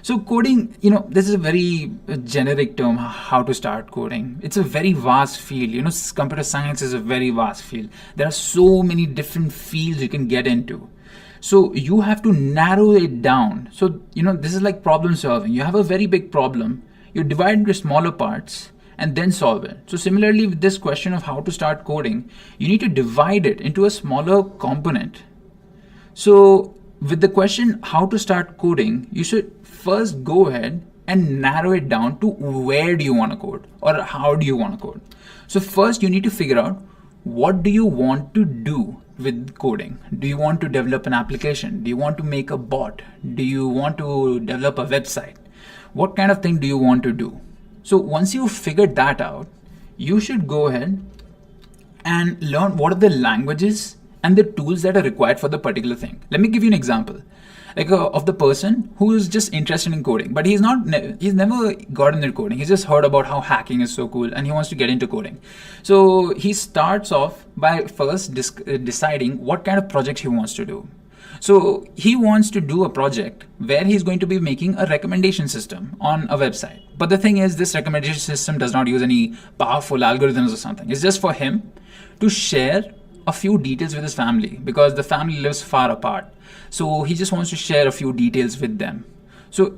Speaker 13: So coding, this is a very generic term, how to start coding. It's a very vast field. Computer science is a very vast field. There are so many different fields you can get into. So you have to narrow it down. So, this is like problem solving. You have a very big problem. You divide into smaller parts and then solve it. So similarly with this question of how to start coding, you need to divide it into a smaller component. So with the question how to start coding, you should first go ahead and narrow it down to where do you want to code or how do you want to code. So first you need to figure out, what do you want to do with coding? Do you want to develop an application? Do you want to make a bot? Do you want to develop a website? What kind of thing do you want to do? So once you've figured that out, you should go ahead and learn what are the languages and the tools that are required for the particular thing. Let me give you an example. Of the person who is just interested in coding, but he's never gotten into coding. He's just heard about how hacking is so cool and he wants to get into coding. So he starts off by first deciding what kind of project he wants to do. So he wants to do a project where he's going to be making a recommendation system on a website. But the thing is, this recommendation system does not use any powerful algorithms or something. It's just for him to share a few details with his family because the family lives far apart. So he just wants to share a few details with them. So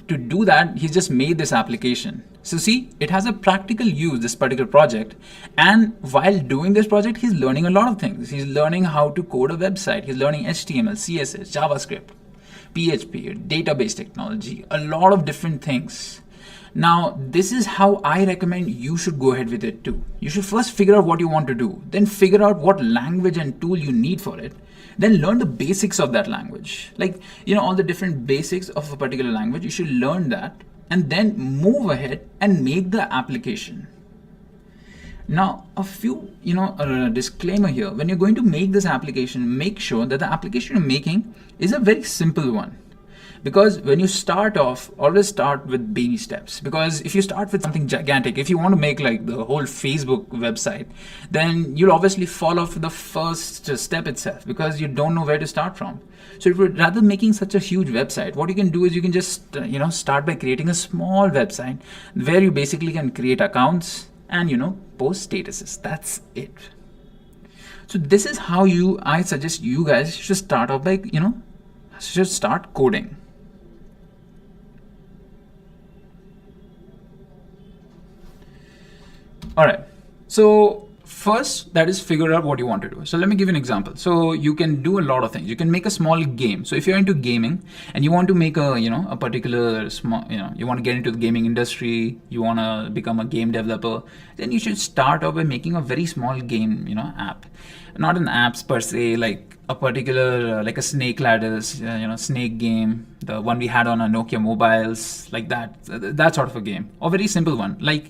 Speaker 13: to do that, he's just made this application. So see, it has a practical use, this particular project. And while doing this project, he's learning a lot of things. He's learning how to code a website. He's learning HTML, CSS, JavaScript. PHP, database technology, a lot of different things. Now, this is how I recommend you should go ahead with it too. You should first figure out what you want to do, then figure out what language and tool you need for it, then learn the basics of that language. Like, all the different basics of a particular language, you should learn that and then move ahead and make the application. Now, a few, a disclaimer here. When you're going to make this application, make sure that the application you're making is a very simple one. Because when you start off, always start with baby steps. Because if you start with something gigantic, if you want to make like the whole Facebook website, then you'll obviously fall off the first step itself because you don't know where to start from. So if you're rather making such a huge website, what you can do is you can just, start by creating a small website where you basically can create accounts and, post statuses. That's it. So this is how I suggest you guys should start off by, should start coding. All right. So first, that is figure out what you want to do. So let me give you an example. So you can do a lot of things. You can make a small game. So if you're into gaming and you want to make a particular small, you want to get into the gaming industry, you want to become a game developer, then you should start off by making a very small game, app. Not an apps per se, like a particular, like a snake ladders, snake game, the one we had on our Nokia mobiles, like that sort of a game, or very simple one, like,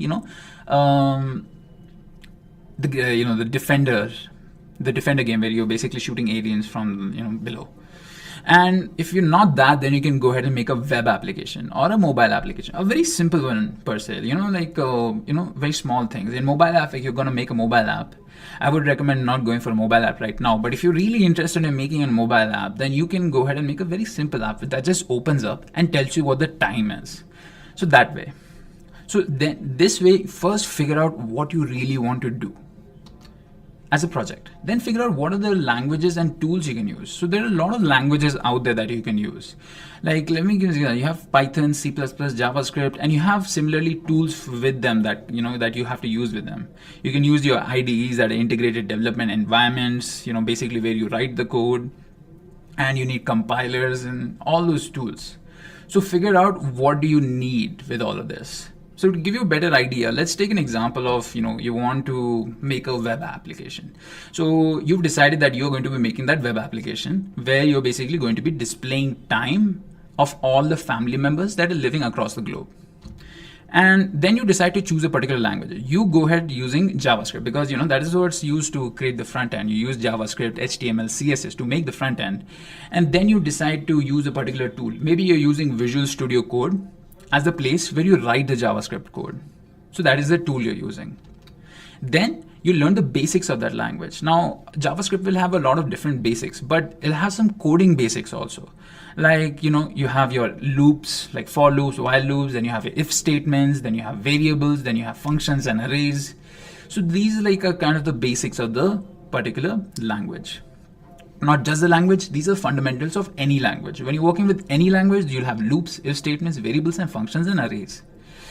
Speaker 13: the defender game where you're basically shooting aliens from below. And if you're not that, then you can go ahead and make a web application or a mobile application, a very simple one per se, very small things. In mobile app, if you're going to make a mobile app, I would recommend not going for a mobile app right now. But if you're really interested in making a mobile app, then you can go ahead and make a very simple app that just opens up and tells you what the time is. So that way. So then this way, first figure out what you really want to do as a project. Then figure out what are the languages and tools you can use. So there are a lot of languages out there that you can use. Like, let me give you, you have Python, C++, JavaScript, and you have similarly tools with them that, that you have to use with them. You can use your IDEs, that are integrated development environments, basically where you write the code, and you need compilers and all those tools. So figure out what do you need with all of this. So to give you a better idea, let's take an example of, you want to make a web application. So you've decided that you're going to be making that web application where you're basically going to be displaying time of all the family members that are living across the globe. And then you decide to choose a particular language. You go ahead using JavaScript because, that is what's used to create the front end. You use JavaScript, HTML, CSS to make the front end. And then you decide to use a particular tool. Maybe you're using Visual Studio Code as the place where you write the JavaScript code. So that is the tool you're using. Then you learn the basics of that language. Now, JavaScript will have a lot of different basics, but it'll have some coding basics also. Like, you have your loops, like for loops, while loops, then you have if statements, then you have variables, then you have functions and arrays. So these are like a kind of the basics of the particular language. Not just the language, these are fundamentals of any language. When you're working with any language, you'll have loops, if statements, variables, and functions and arrays.